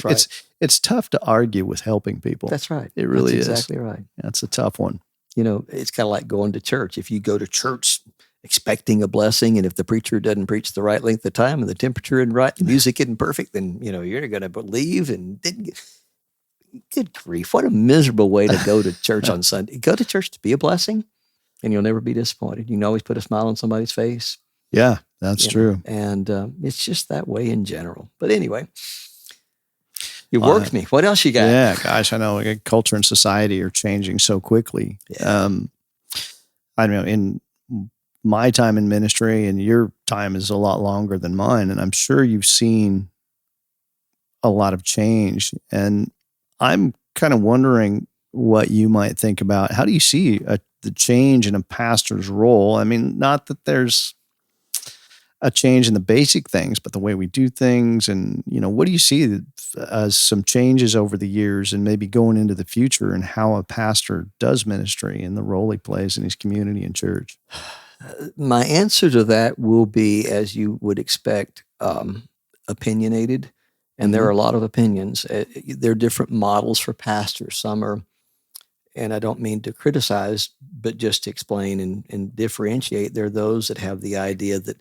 it's tough to argue with helping people. That's right. It really is. Exactly right. That's a tough one. It's kind of like going to church. If you go to church expecting a blessing, and if the preacher doesn't preach the right length of time and the temperature isn't right, the music isn't perfect, then you're going to believe and didn't. Good grief! What a miserable way to go to church on Sunday. Go to church to be a blessing. and you'll never be disappointed. You can always put a smile on somebody's face. Yeah, that's true. And it's just that way in general. But anyway, it worked me. What else you got? Yeah, gosh, I know culture and society are changing so quickly. Yeah. I don't know, in my time in ministry, and your time is a lot longer than mine, and I'm sure you've seen a lot of change. And I'm kind of wondering what you might think about. How do you see the change in a pastor's role? I mean, not that there's a change in the basic things, but the way we do things. And, what do you see as some changes over the years and maybe going into the future, and how a pastor does ministry and the role he plays in his community and church? My answer to that will be, as you would expect, opinionated. And there are a lot of opinions. There are different models for pastors. Some are, and I don't mean to criticize, but just to explain and differentiate. There are those that have the idea that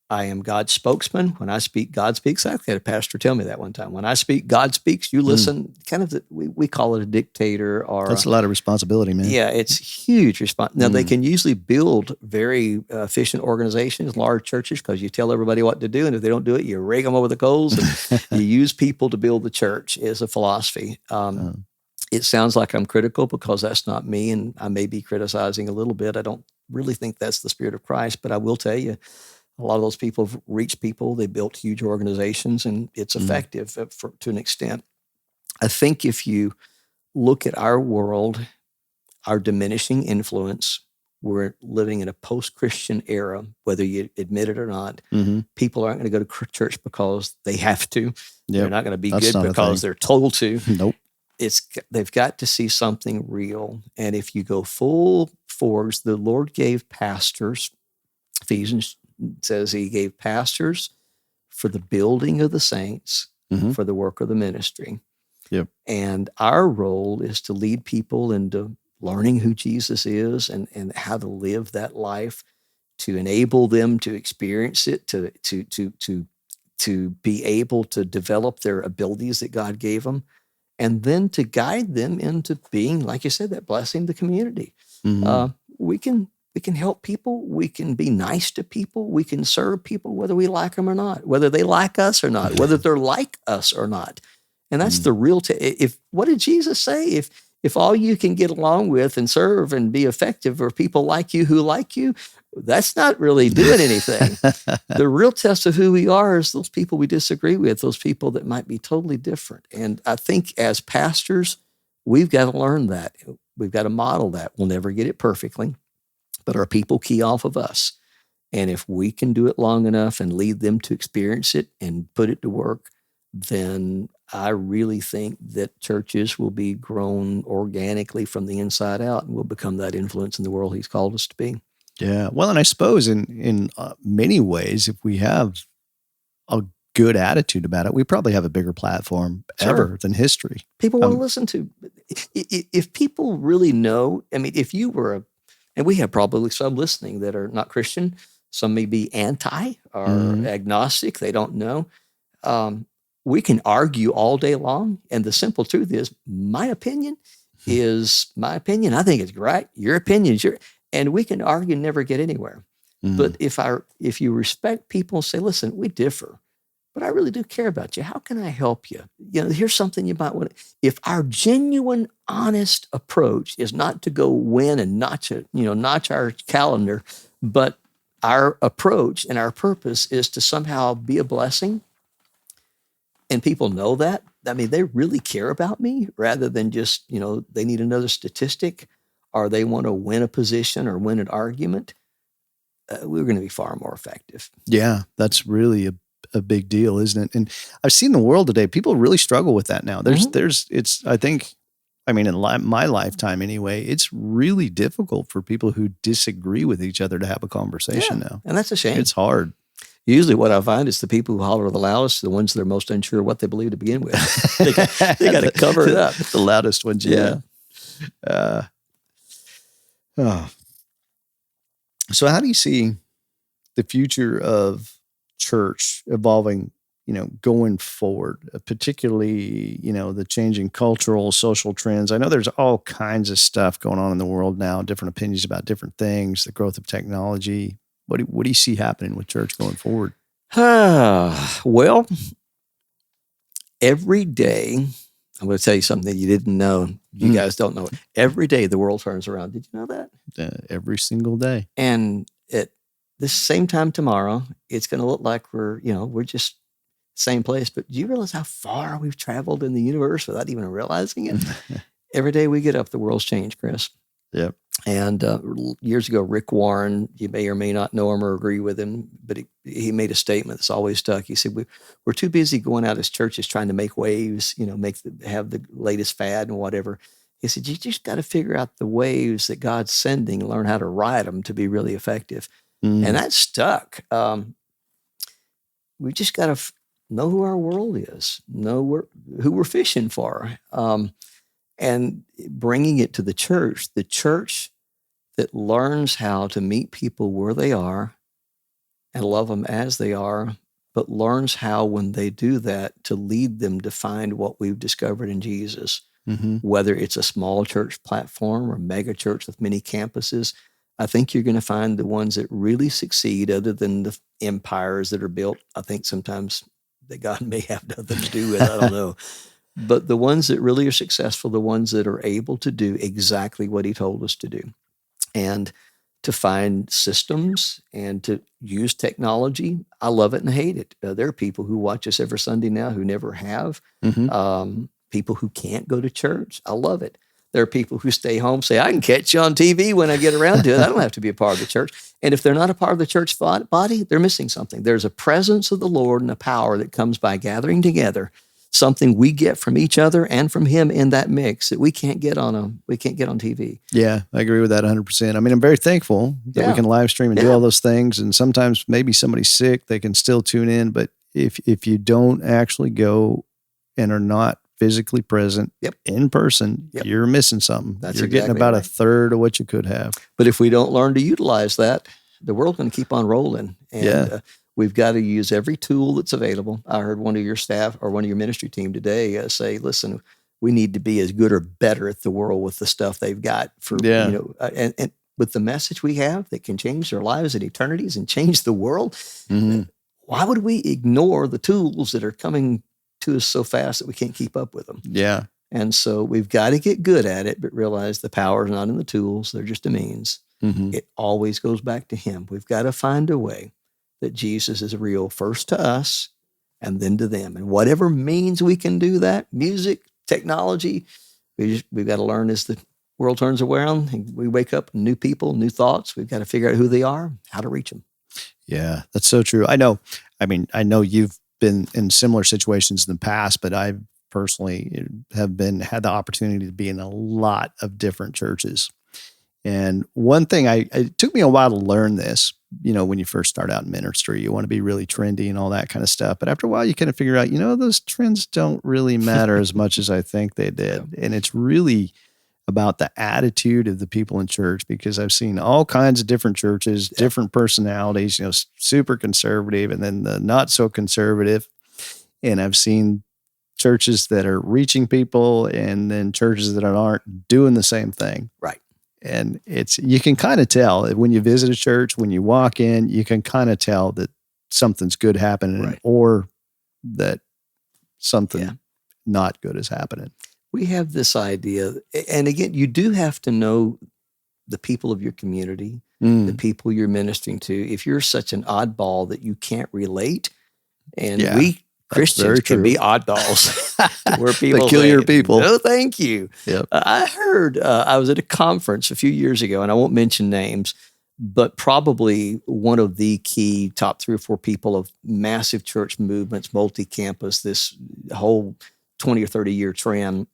I am God's spokesman. When I speak, God speaks. I had a pastor tell me that one time. When I speak, God speaks. You listen. Kind of, we call it a dictator, or that's a lot of responsibility, man. Yeah, it's huge response. Now they can usually build very efficient organizations, large churches, because you tell everybody what to do, and if they don't do it, you rake them over the coals. And you use people to build the church is a philosophy. It sounds like I'm critical because that's not me, and I may be criticizing a little bit. I don't really think that's the spirit of Christ, but I will tell you, a lot of those people have reached people. They built huge organizations, and it's effective to an extent. I think if you look at our world, our diminishing influence, we're living in a post-Christian era, whether you admit it or not. People aren't going to go to church because they have to. They're not going to be good because they're told to. Nope. They've got to see something real. And if you go full force, the Lord gave pastors, Ephesians says he gave pastors for the building of the saints, for the work of the ministry. Yep. And our role is to lead people into learning who Jesus is and how to live that life, to enable them to experience it, to be able to develop their abilities that God gave them, and then to guide them into being, like you said, that blessing the community. We can help people. We can be nice to people. We can serve people, whether we like them or not, whether they like us or not, whether they're like us or not. And that's the real. What did Jesus say? If all you can get along with and serve and be effective are people like you who like you, that's not really doing anything. The real test of who we are is those people we disagree with, those people that might be totally different. And I think as pastors, we've got to learn that. We've got to model that. We'll never get it perfectly, but our people key off of us. And if we can do it long enough and lead them to experience it and put it to work, then I really think that churches will be grown organically from the inside out, and will become that influence in the world he's called us to be. Yeah. Well, and I suppose in many ways, if we have a good attitude about it, we probably have a bigger platform ever than history. People want to listen to. If people really know, I mean, if you were and we have probably some listening that are not Christian, some may be anti or agnostic, they don't know. We can argue all day long, and the simple truth is, my opinion is my opinion. I think it's right. Your opinion is and we can argue and never get anywhere. But if you respect people and say, listen, we differ, but I really do care about you. How can I help you? Here's something you might want to. If our genuine, honest approach is not to go win and notch our calendar, but our approach and our purpose is to somehow be a blessing, and people know that, I mean, they really care about me rather than just, they need another statistic or they want to win a position or win an argument, we're going to be far more effective. Yeah, that's really a big deal, isn't it? And I've seen the world today, people really struggle with that now. I think, in my lifetime anyway, it's really difficult for people who disagree with each other to have a conversation now. And that's a shame. It's hard. Usually what I find is the people who holler the loudest, the ones that are most unsure what they believe to begin with. They got to cover it up. The loudest ones, yeah. So how do you see the future of church evolving going forward, particularly, the changing cultural, social trends? I know there's all kinds of stuff going on in the world now, different opinions about different things, the growth of technology. What do you see happening with church going forward? Well, every day, I'm going to tell you something that you didn't know. You guys don't know it. Every day the world turns around. Did you know that? Every single day. And at this same time tomorrow, it's going to look like we're just same place. But do you realize how far we've traveled in the universe without even realizing it? Every day we get up, the world's changed, Chris. Yep. And years ago, Rick Warren, you may or may not know him or agree with him, but he made a statement that's always stuck. He said, we're too busy going out as churches trying to make waves, have the latest fad and whatever. He said, you just got to figure out the waves that God's sending, learn how to ride them to be really effective. And that stuck. We just got to know who our world is, know who we're fishing for. And bringing it to the church that learns how to meet people where they are and love them as they are, but learns how, when they do that, to lead them to find what we've discovered in Jesus. Whether it's a small church platform or mega church with many campuses, I think you're going to find the ones that really succeed, other than the empires that are built. I think sometimes that God may have nothing to do with, I don't know. But the ones that really are successful, the ones that are able to do exactly what he told us to do, and to find systems and to use technology. I love it and hate it. There are people who watch us every Sunday now who never have. People who can't go to church. I love it. There are people who stay home, say, I can catch you on TV when I get around to it. I don't have to be a part of the church. And if they're not a part of the church body, they're missing something. There's a presence of the Lord and a power that comes by gathering together, something we get from each other and from him in that mix that we can't get on TV. Yeah, I agree with that 100%. I mean, I'm very thankful that we can live stream and do all those things. And sometimes maybe somebody's sick, they can still tune in. But if you don't actually go and are not physically present in person, you're missing something. You're getting about a third of what you could have. But if we don't learn to utilize that, the world's going to keep on rolling. And we've got to use every tool that's available. I heard one of your staff or one of your ministry team today say, listen, we need to be as good or better at the world with the stuff they've got and with the message we have that can change their lives and eternities and change the world. Why would we ignore the tools that are coming to us so fast that we can't keep up with them? Yeah. And so we've got to get good at it, but realize the power is not in the tools. They're just a means. It always goes back to him. We've got to find a way that Jesus is real, first to us and then to them. And whatever means we can do that, music, technology, we've got to learn as the world turns around and we wake up, new people, new thoughts. We've got to figure out who they are, how to reach them. Yeah, that's so true. I know you've been in similar situations in the past, but I personally had the opportunity to be in a lot of different churches. And one thing, it took me a while to learn this, when you first start out in ministry, you want to be really trendy and all that kind of stuff. But after a while, you kind of figure out, those trends don't really matter as much as I think they did. And it's really about the attitude of the people in church, because I've seen all kinds of different churches, different personalities, super conservative and then the not so conservative. And I've seen churches that are reaching people and then churches that aren't doing the same thing. Right. And you can kind of tell when you visit a church, when you walk in, you can kind of tell that something's good happening or that something not good is happening. We have this idea, and again, you do have to know the people of your community, the people you're ministering to. If you're such an oddball that you can't relate, and we Christians can be oddballs, where people peculiar people. No, thank you. Yep. I heard I was at a conference a few years ago, and I won't mention names, but probably one of the key top 3 or 4 people of massive church movements, multi-campus, this whole 20 or 30 year trend.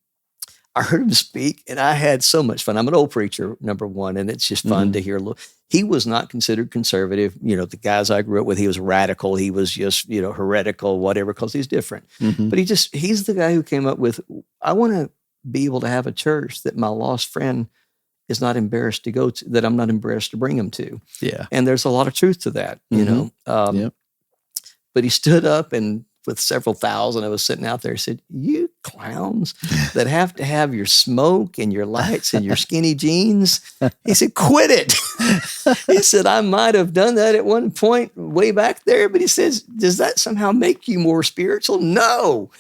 I heard him speak and I had so much fun. I'm an old preacher, number one, and it's just fun to hear. He was not considered conservative. The guys I grew up with, he was radical. He was just, heretical, whatever, because he's different. But he's the guy who came up with, I want to be able to have a church that my lost friend is not embarrassed to go to, that I'm not embarrassed to bring him to. Yeah. And there's a lot of truth to that, But he stood up and with several thousand of us sitting out there. He said, "You clowns that have to have your smoke and your lights and your skinny jeans." He said, "Quit it." He said, "I might have done that at one point way back there," but he says, "Does that somehow make you more spiritual?" No.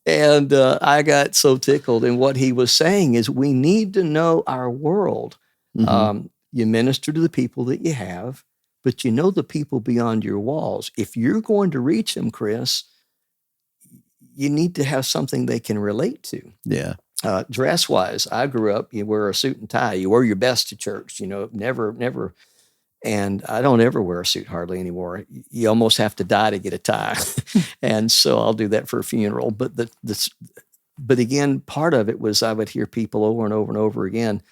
And I got so tickled. And what he was saying is we need to know our world. You minister to the people that you have, but you know the people beyond your walls. If you're going to reach them, Chris, you need to have something they can relate to. Yeah. Dress-wise, I grew up, you wear a suit and tie. You wear your best to church, never. And I don't ever wear a suit hardly anymore. You almost have to die to get a tie. And so I'll do that for a funeral. But but again, part of it was I would hear people over and over and over again,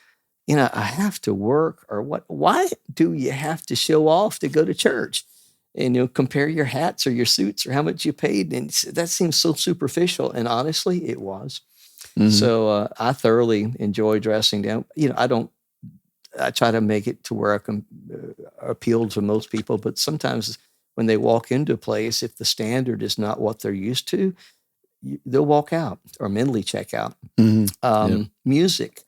I have to work, or what? Why do you have to show off to go to church? And compare your hats or your suits or how much you paid. And that seems so superficial. And honestly, it was. So I thoroughly enjoy dressing down. I try to make it to where I can appeal to most people. But sometimes when they walk into a place, if the standard is not what they're used to, they'll walk out or mentally check out. Music,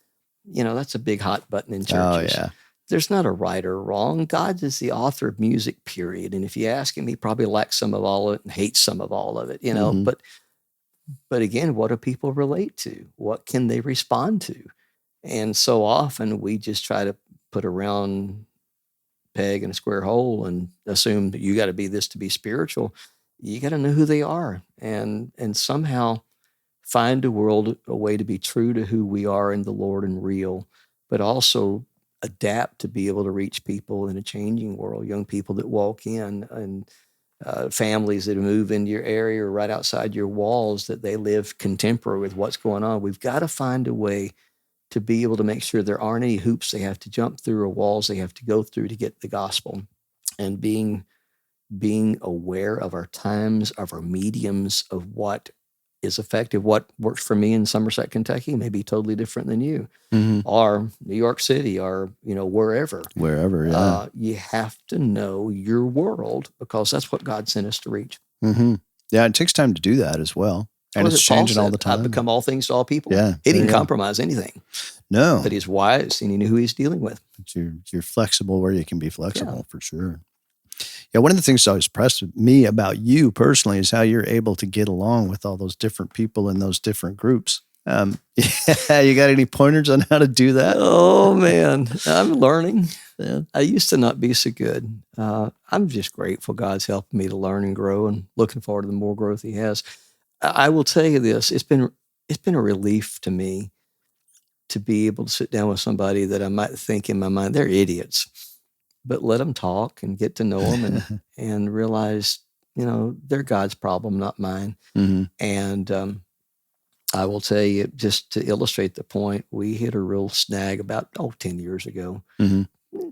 that's a big hot button in churches. Oh, yeah. There's not a right or wrong. God is the author of music, period. And if you ask him, he probably likes some of all of it and hates some of all of it, But again, what do people relate to? What can they respond to? And so often we just try to put a round peg in a square hole and assume that you got to be this to be spiritual. You got to know who they are and somehow find a way to be true to who we are in the Lord and real, but also adapt to be able to reach people in a changing world, young people that walk in and families that move into your area or right outside your walls, that they live contemporary with what's going on. We've got to find a way to be able to make sure there aren't any hoops they have to jump through or walls they have to go through to get the gospel. And being aware of our times, of our mediums, of what is effective. What works for me in Somerset, Kentucky may be totally different than you, or New York City, or wherever. Wherever, yeah. You have to know your world because that's what God sent us to reach. Yeah, it takes time to do that as well. And it's changing all the time. I've become all things to all people. Yeah, he didn't compromise anything. No. But he's wise and he knew who he's dealing with. But you're flexible where you can be flexible, for sure. Yeah, one of the things that always impressed me about you personally is how you're able to get along with all those different people in those different groups. You got any pointers on how to do that? Oh, man, I'm learning. I used to not be so good. I'm just grateful God's helping me to learn and grow and looking forward to the more growth he has. I will tell you this, it's been a relief to me to be able to sit down with somebody that I might think in my mind, they're idiots, but let them talk and get to know them and realize, they're God's problem, not mine. And I will tell you, just to illustrate the point, we hit a real snag about 10 years ago.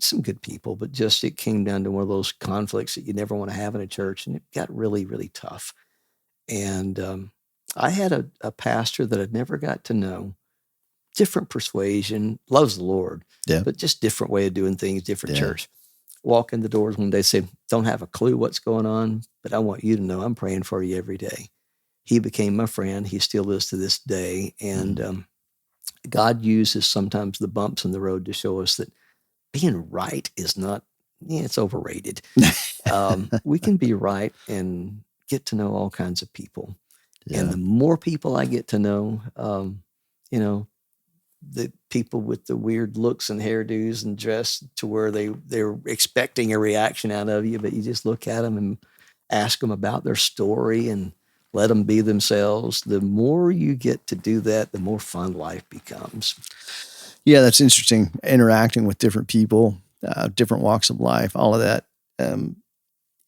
Some good people, but just it came down to one of those conflicts that you never want to have in a church, and it got really, really tough. And I had a pastor that I'd never got to know, different persuasion, loves the Lord, but just different way of doing things, different church. Walk in the doors one day, say, don't have a clue what's going on, but I want you to know I'm praying for you every day. He became my friend. He still is to this day. And God uses sometimes the bumps in the road to show us that being right is not, it's overrated. We can be right and get to know all kinds of people. And the more people I get to know, the people with the weird looks and hairdos and dress to where they're expecting a reaction out of you, but you just look at them and ask them about their story and let them be themselves. The more you get to do that, the more fun life becomes. Yeah, that's interesting. Interacting with different people, different walks of life, all of that.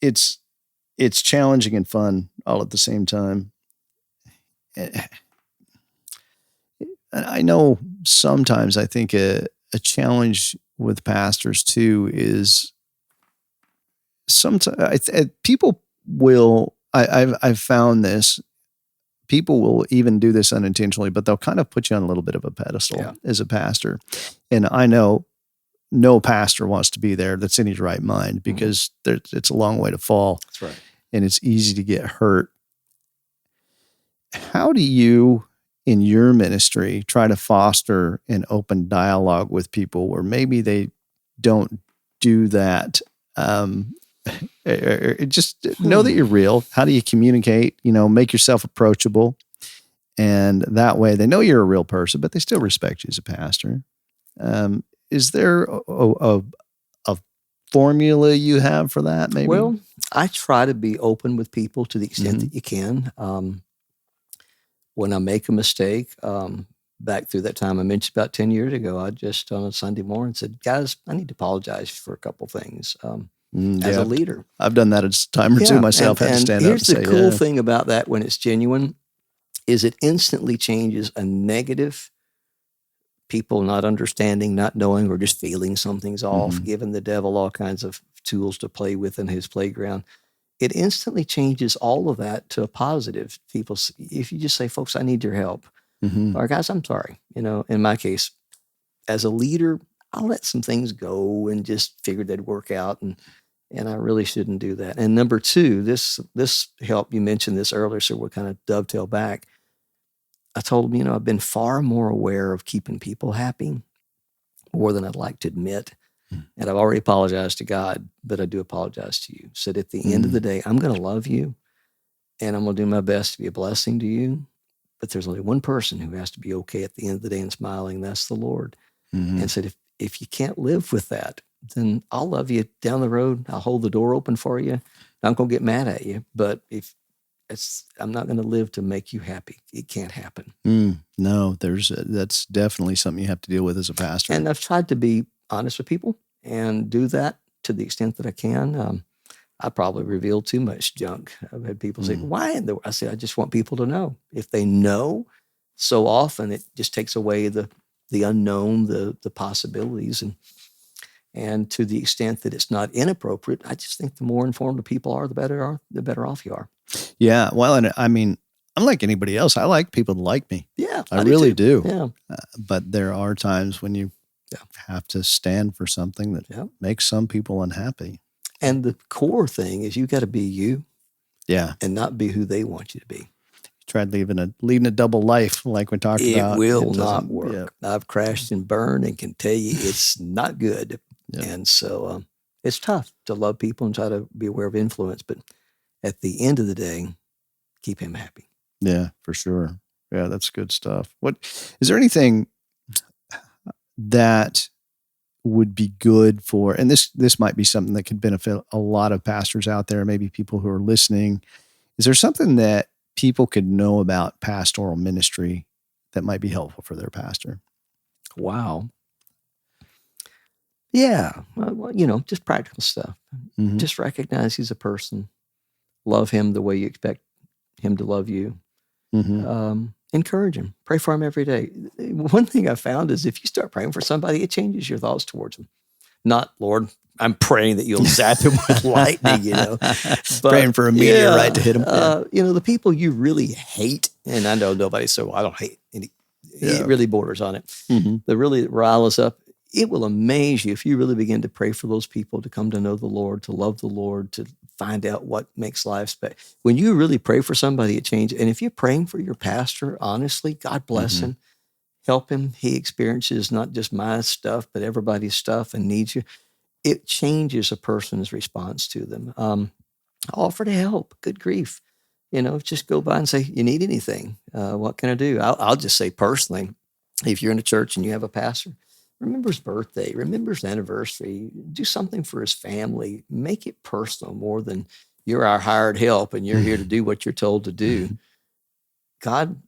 It's challenging and fun all at the same time. I know sometimes I think a challenge with pastors too is sometimes people will. I've found this. People will even do this unintentionally, but they'll kind of put you on a little bit of a pedestal as a pastor. And I know no pastor wants to be there that's in his right mind because it's a long way to fall. That's right. And it's easy to get hurt. how do you, in your ministry, try to foster an open dialogue with people where maybe they don't do that? Just know that you're real. How do you communicate? Make yourself approachable, and that way they know you're a real person, but they still respect you as a pastor. Is there a formula you have for that? Maybe. Well, I try to be open with people to the extent Mhm. that you can. When I make a mistake, back through that time I mentioned about 10 years ago, I just on a Sunday morning said, guys, I need to apologize for a couple things as Yeah, a leader. I've done that a time or two Yeah. myself. Had to And stand up and here's the say, cool yeah. thing about that when it's genuine is it instantly changes a negative people not understanding, not knowing, or just feeling something's off, Mhm. giving the devil all kinds of tools to play with in his playground. It instantly changes all of that to a positive. People, if you just say, folks, I need your help. Mhm. Or guys, I'm sorry. In my case, as a leader, I'll let some things go and just figured they'd work out. And I really shouldn't do that. And number two, this help, you mentioned this earlier, so we'll kind of dovetail back. I told him, I've been far more aware of keeping people happy more than I'd like to admit. Mm. And I've already apologized to God, but I do apologize to you. Said at the end of the day, I'm going to love you and I'm going to do my best to be a blessing to you. But there's only one person who has to be okay at the end of the day and smiling. And that's the Lord. Mhm. And said, if you can't live with that, then I'll love you down the road. I'll hold the door open for you. I'm going to get mad at you. But I'm not going to live to make you happy. It can't happen. No, that's definitely something you have to deal with as a pastor. And I've tried to be honest with people and do that to the extent that I can. I probably reveal too much junk. I've had people say, why? I say, I just want people to know. If they know, so often it just takes away the unknown, the possibilities. And to the extent that it's not inappropriate, I just think the more informed the people are, the better off you are. Yeah. Well, and I mean, I'm like anybody else. I like people to like me. Yeah. I really do. Yeah. But there are times when you have to stand for something that makes some people unhappy. And the core thing is you got to be you. Yeah. And not be who they want you to be. Tried leading a double life like we talked about. It will not work. Yeah. I've crashed and burned and can tell you it's not good. Yeah. And so it's tough to love people and try to be aware of influence. But at the end of the day, keep him happy. Yeah, for sure. Yeah, that's good stuff. Is there anything that would be good for, and this might be something that could benefit a lot of pastors out there, maybe people who are listening. Is there something that people could know about pastoral ministry that might be helpful for their pastor? Wow. Yeah. Well, just practical stuff. Mm-hmm. Just recognize he's a person. Love him the way you expect him to love you. Mm-hmm. Encourage him. Pray for him every day. One thing I found is if you start praying for somebody, it changes your thoughts towards him. Not, Lord, I'm praying that you'll zap him with lightning, But, praying for a meteor right to hit him. The people you really hate, and I know nobody said, well, I don't hate any. It really borders on it. Mm-hmm. The really rile us up. It will amaze you if you really begin to pray for those people to come to know the Lord, to love the Lord, to find out what makes life special. When you really pray for somebody, it changes. And if you're praying for your pastor, honestly, God bless him, help him. He experiences not just my stuff, but everybody's stuff and needs you. It changes a person's response to them. Offer to help. Good grief. Just go by and say, you need anything? What can I do? I'll just say personally, if you're in a church and you have a pastor, remember his birthday, remember his anniversary, do something for his family, make it personal more than you're our hired help and you're here to do what you're told to do. God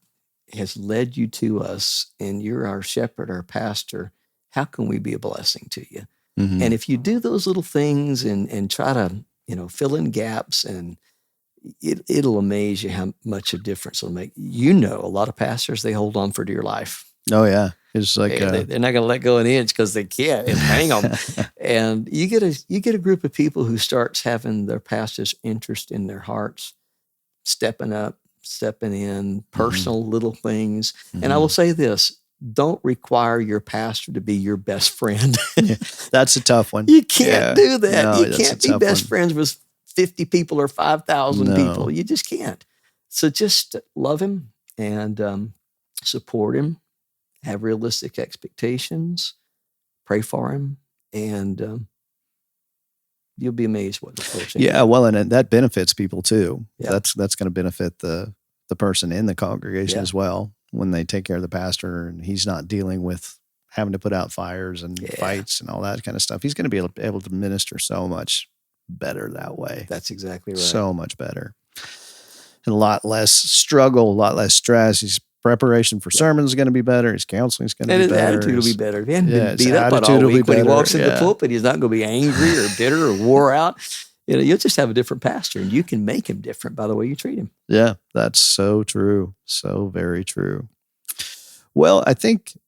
has led you to us and you're our shepherd, our pastor. How can we be a blessing to you? Mm-hmm. And if you do those little things and try to, fill in gaps, and it'll amaze you how much a difference it'll make. A lot of pastors, they hold on for dear life. Oh yeah. It's like they're not going to let go an inch because they can't and hang them. And you get a group of people who starts having their pastor's interest in their hearts, stepping up, stepping in, personal little things. Mm-hmm. And I will say this: don't require your pastor to be your best friend. That's a tough one. You can't do that. No, you can't be best friends with 50 people or 5,000 people. You just can't. So just love him. and support him, have realistic expectations, pray for him, and you'll be amazed what the person. Yeah, well, and that benefits people too. Yeah. That's going to benefit the person in the congregation Yeah. as well when they take care of the pastor and he's not dealing with having to put out fires and fights and all that kind of stuff. He's going to be able to minister so much better that way. That's exactly right. So much better. And a lot less struggle, a lot less stress. His preparation for sermons is going to be better. His counseling is going to be better. And his attitude will be better. If he hadn't been his beat up on attitude all will be week when he better. walks into the pulpit, he's not going to be angry or bitter or wore out. You'll just have a different pastor, and you can make him different by the way you treat him. Yeah, that's so true. So very true. Well, I think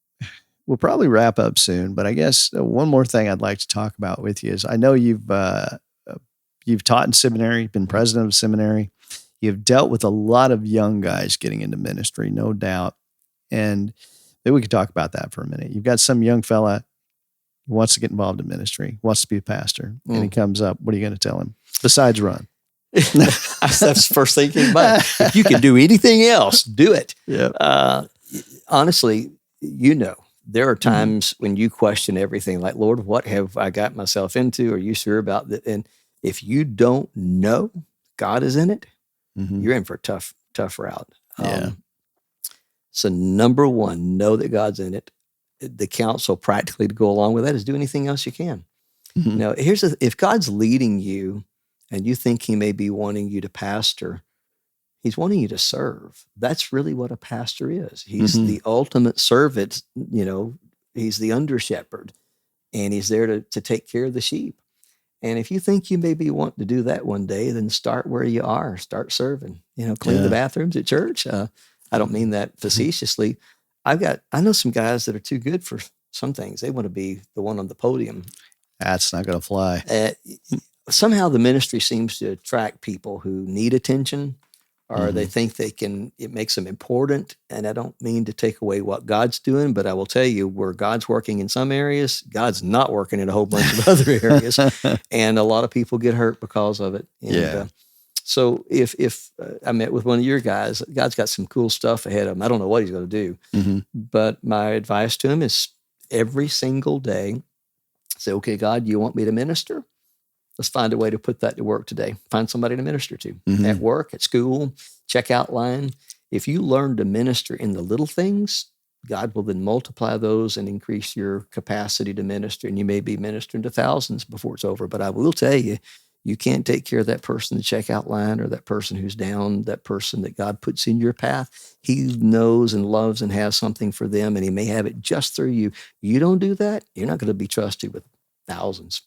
we'll probably wrap up soon, but I guess one more thing I'd like to talk about with you is I know you've taught in seminary, been president of seminary. You've dealt with a lot of young guys getting into ministry, no doubt. And maybe we could talk about that for a minute. You've got some young fella who wants to get involved in ministry, wants to be a pastor, and he comes up. What are you going to tell him? Besides run. That's the first thing came by. If you can do anything else, do it. Yeah. Honestly, there are times when you question everything like, Lord, what have I got myself into? Are you sure about that? And if you don't know God is in it, you're in for a tough route. So number one, know that God's in it. The counsel practically to go along with that is do anything else you can. Now, if God's leading you and you think he may be wanting you to pastor, he's wanting you to serve. That's really what a pastor is. He's the ultimate servant. He's the under shepherd, and he's there to take care of the sheep. And if you think you maybe want to do that one day, then start where you are. Start serving. Clean the bathrooms at church. I don't mean that facetiously. I know some guys that are too good for some things. They want to be the one on the podium. That's not going to fly. Somehow the ministry seems to attract people who need attention, or they think it makes them important. And I don't mean to take away what God's doing, but I will tell you where God's working in some areas, God's not working in a whole bunch of other areas. And a lot of people get hurt because of it. And, so if I met with one of your guys, God's got some cool stuff ahead of him. I don't know what he's going to do, but my advice to him is every single day, say, okay, God, you want me to minister? Let's find a way to put that to work today. Find somebody to minister to at work, at school, checkout line. If you learn to minister in the little things, God will then multiply those and increase your capacity to minister. And you may be ministering to thousands before it's over. But I will tell you, you can't take care of that person in the checkout line or that person who's down, that person that God puts in your path. He knows and loves and has something for them, and he may have it just through you. You don't do that, you're not going to be trusted with thousands.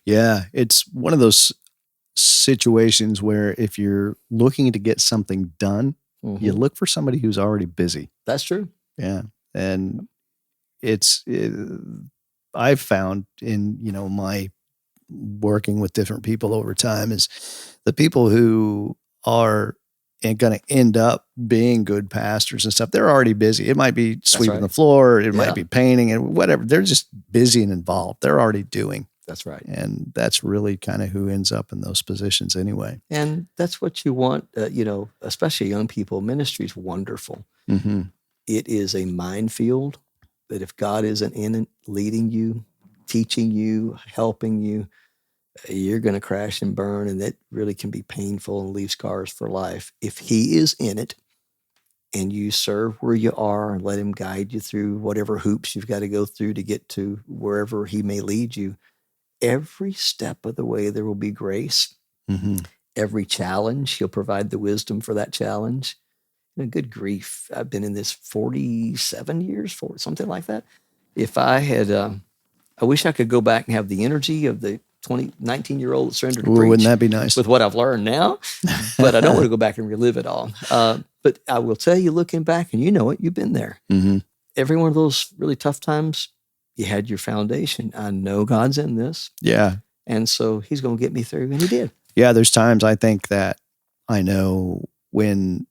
Yeah, it's one of those situations where if you're looking to get something done, you look for somebody who's already busy. That's true. Yeah. And I've found in, my working with different people over time is the people who are going to end up being good pastors and stuff. They're already busy. It might be sweeping the floor. It might be painting and whatever. They're just busy and involved. They're already doing. That's right. And that's really kind of who ends up in those positions anyway. And that's what you want, especially young people. Ministry is wonderful. It is a minefield that if God isn't in it, leading you, teaching you, helping you, you're going to crash and burn. And that really can be painful and leave scars for life. If he is in it and you serve where you are and let him guide you through whatever hoops you've got to go through to get to wherever he may lead you, every step of the way there will be grace. Every challenge, he'll provide the wisdom for that challenge. Good grief. I've been in this 47 years, something like that. If I had, I wish I could go back and have the energy of the 19-year-old that surrendered to preach. Wouldn't that be nice? With what I've learned now, but I don't want to go back and relive it all. But I will tell you, looking back, and you've been there. Every one of those really tough times, you had your foundation. I know God's in this. Yeah. And so he's going to get me through, and he did. Yeah, there's times I think that I know when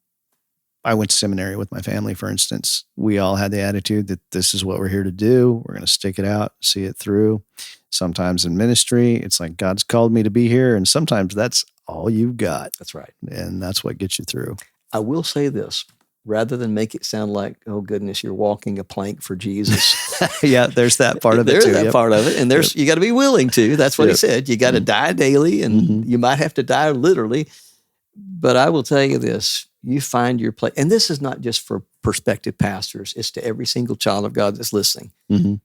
I went to seminary with my family, for instance, we all had the attitude that this is what we're here to do. We're going to stick it out, see it through. Sometimes in ministry, it's like God's called me to be here, and sometimes that's all you've got. That's right. And that's what gets you through. I will say this. rather than make it sound like, oh goodness, you're walking a plank for Jesus. Yeah, there's that part of it There's too. that Yep. part of it. And there's, you got to be willing to. That's what he Yep. said. You got to die daily, and Mhm. you might have to die literally. But I will tell you this, you find your place. And this is not just for prospective pastors. It's to every single child of God that's listening. Mhm.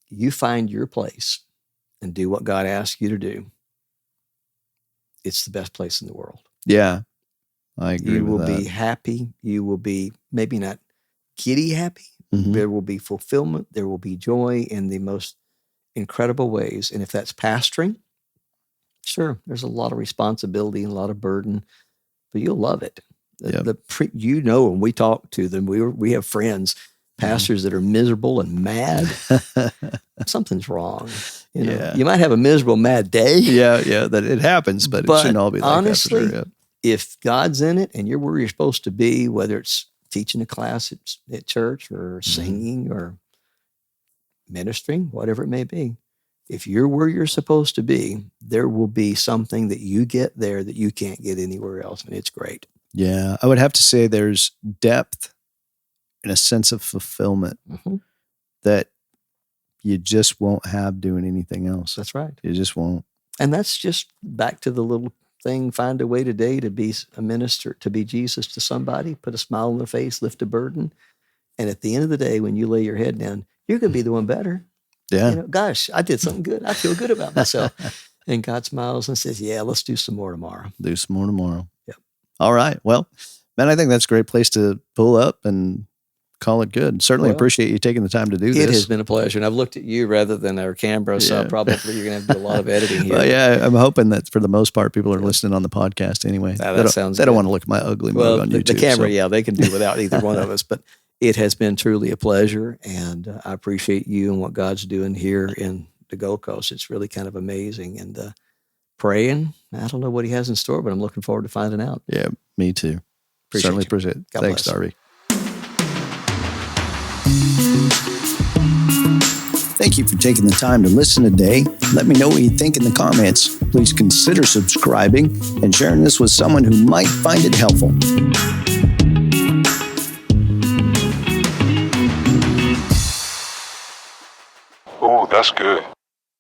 You find your place and do what God asks you to do. It's the best place in the world. Yeah, I agree You with will that. be happy. You will be maybe not giddy happy. Mhm. There will be fulfillment. There will be joy in the most incredible ways. And if that's pastoring, sure, there's a lot of responsibility and a lot of burden, but you'll love it. Yep. When we talk to them, we have friends, pastors that are miserable and mad. Something's wrong. You know, Yeah. you might have a miserable, mad day. yeah, that it happens, but it shouldn't all be like honestly, that for sure. if God's in it and you're where you're supposed to be, whether it's teaching a class at church or singing or ministering, whatever it may be, if you're where you're supposed to be, there will be something that you get there that you can't get anywhere else. And it's great. Yeah, I would have to say there's depth and a sense of fulfillment Mhm. that you just won't have doing anything else. That's right. You just won't. And that's just back to the little thing, find a way today to be a minister, to be Jesus to somebody, put a smile on their face, lift a burden. And at the end of the day, when you lay your head down, you're going to be the one better. Yeah. You know, gosh, I did something good. I feel good about myself. And God smiles and says, yeah, let's do some more tomorrow. Do some more tomorrow. Yep. All right. Well, man, I think that's a great place to pull up and call it good. Certainly Well, appreciate you taking the time to do this. It has been a pleasure. And I've looked at you rather than our camera, so Yeah. probably you're going to have to do a lot of editing here. Well, yeah, I'm hoping that for the most part, people are listening on the podcast anyway. That sounds They don't good. want to look at my ugly mug Well, on the YouTube. camera, so. yeah, they can do without either one of us. But it has been truly a pleasure, and I appreciate you and what God's doing here in the Gold Coast. It's really kind of amazing. And praying, I don't know what He has in store, but I'm looking forward to finding out. Yeah, me too. Certainly appreciate it. God Thanks, bless. Darvie. Thank you for taking the time to listen today. Let me know what you think in the comments. Please consider subscribing and sharing this with someone who might find it helpful. Oh, that's good.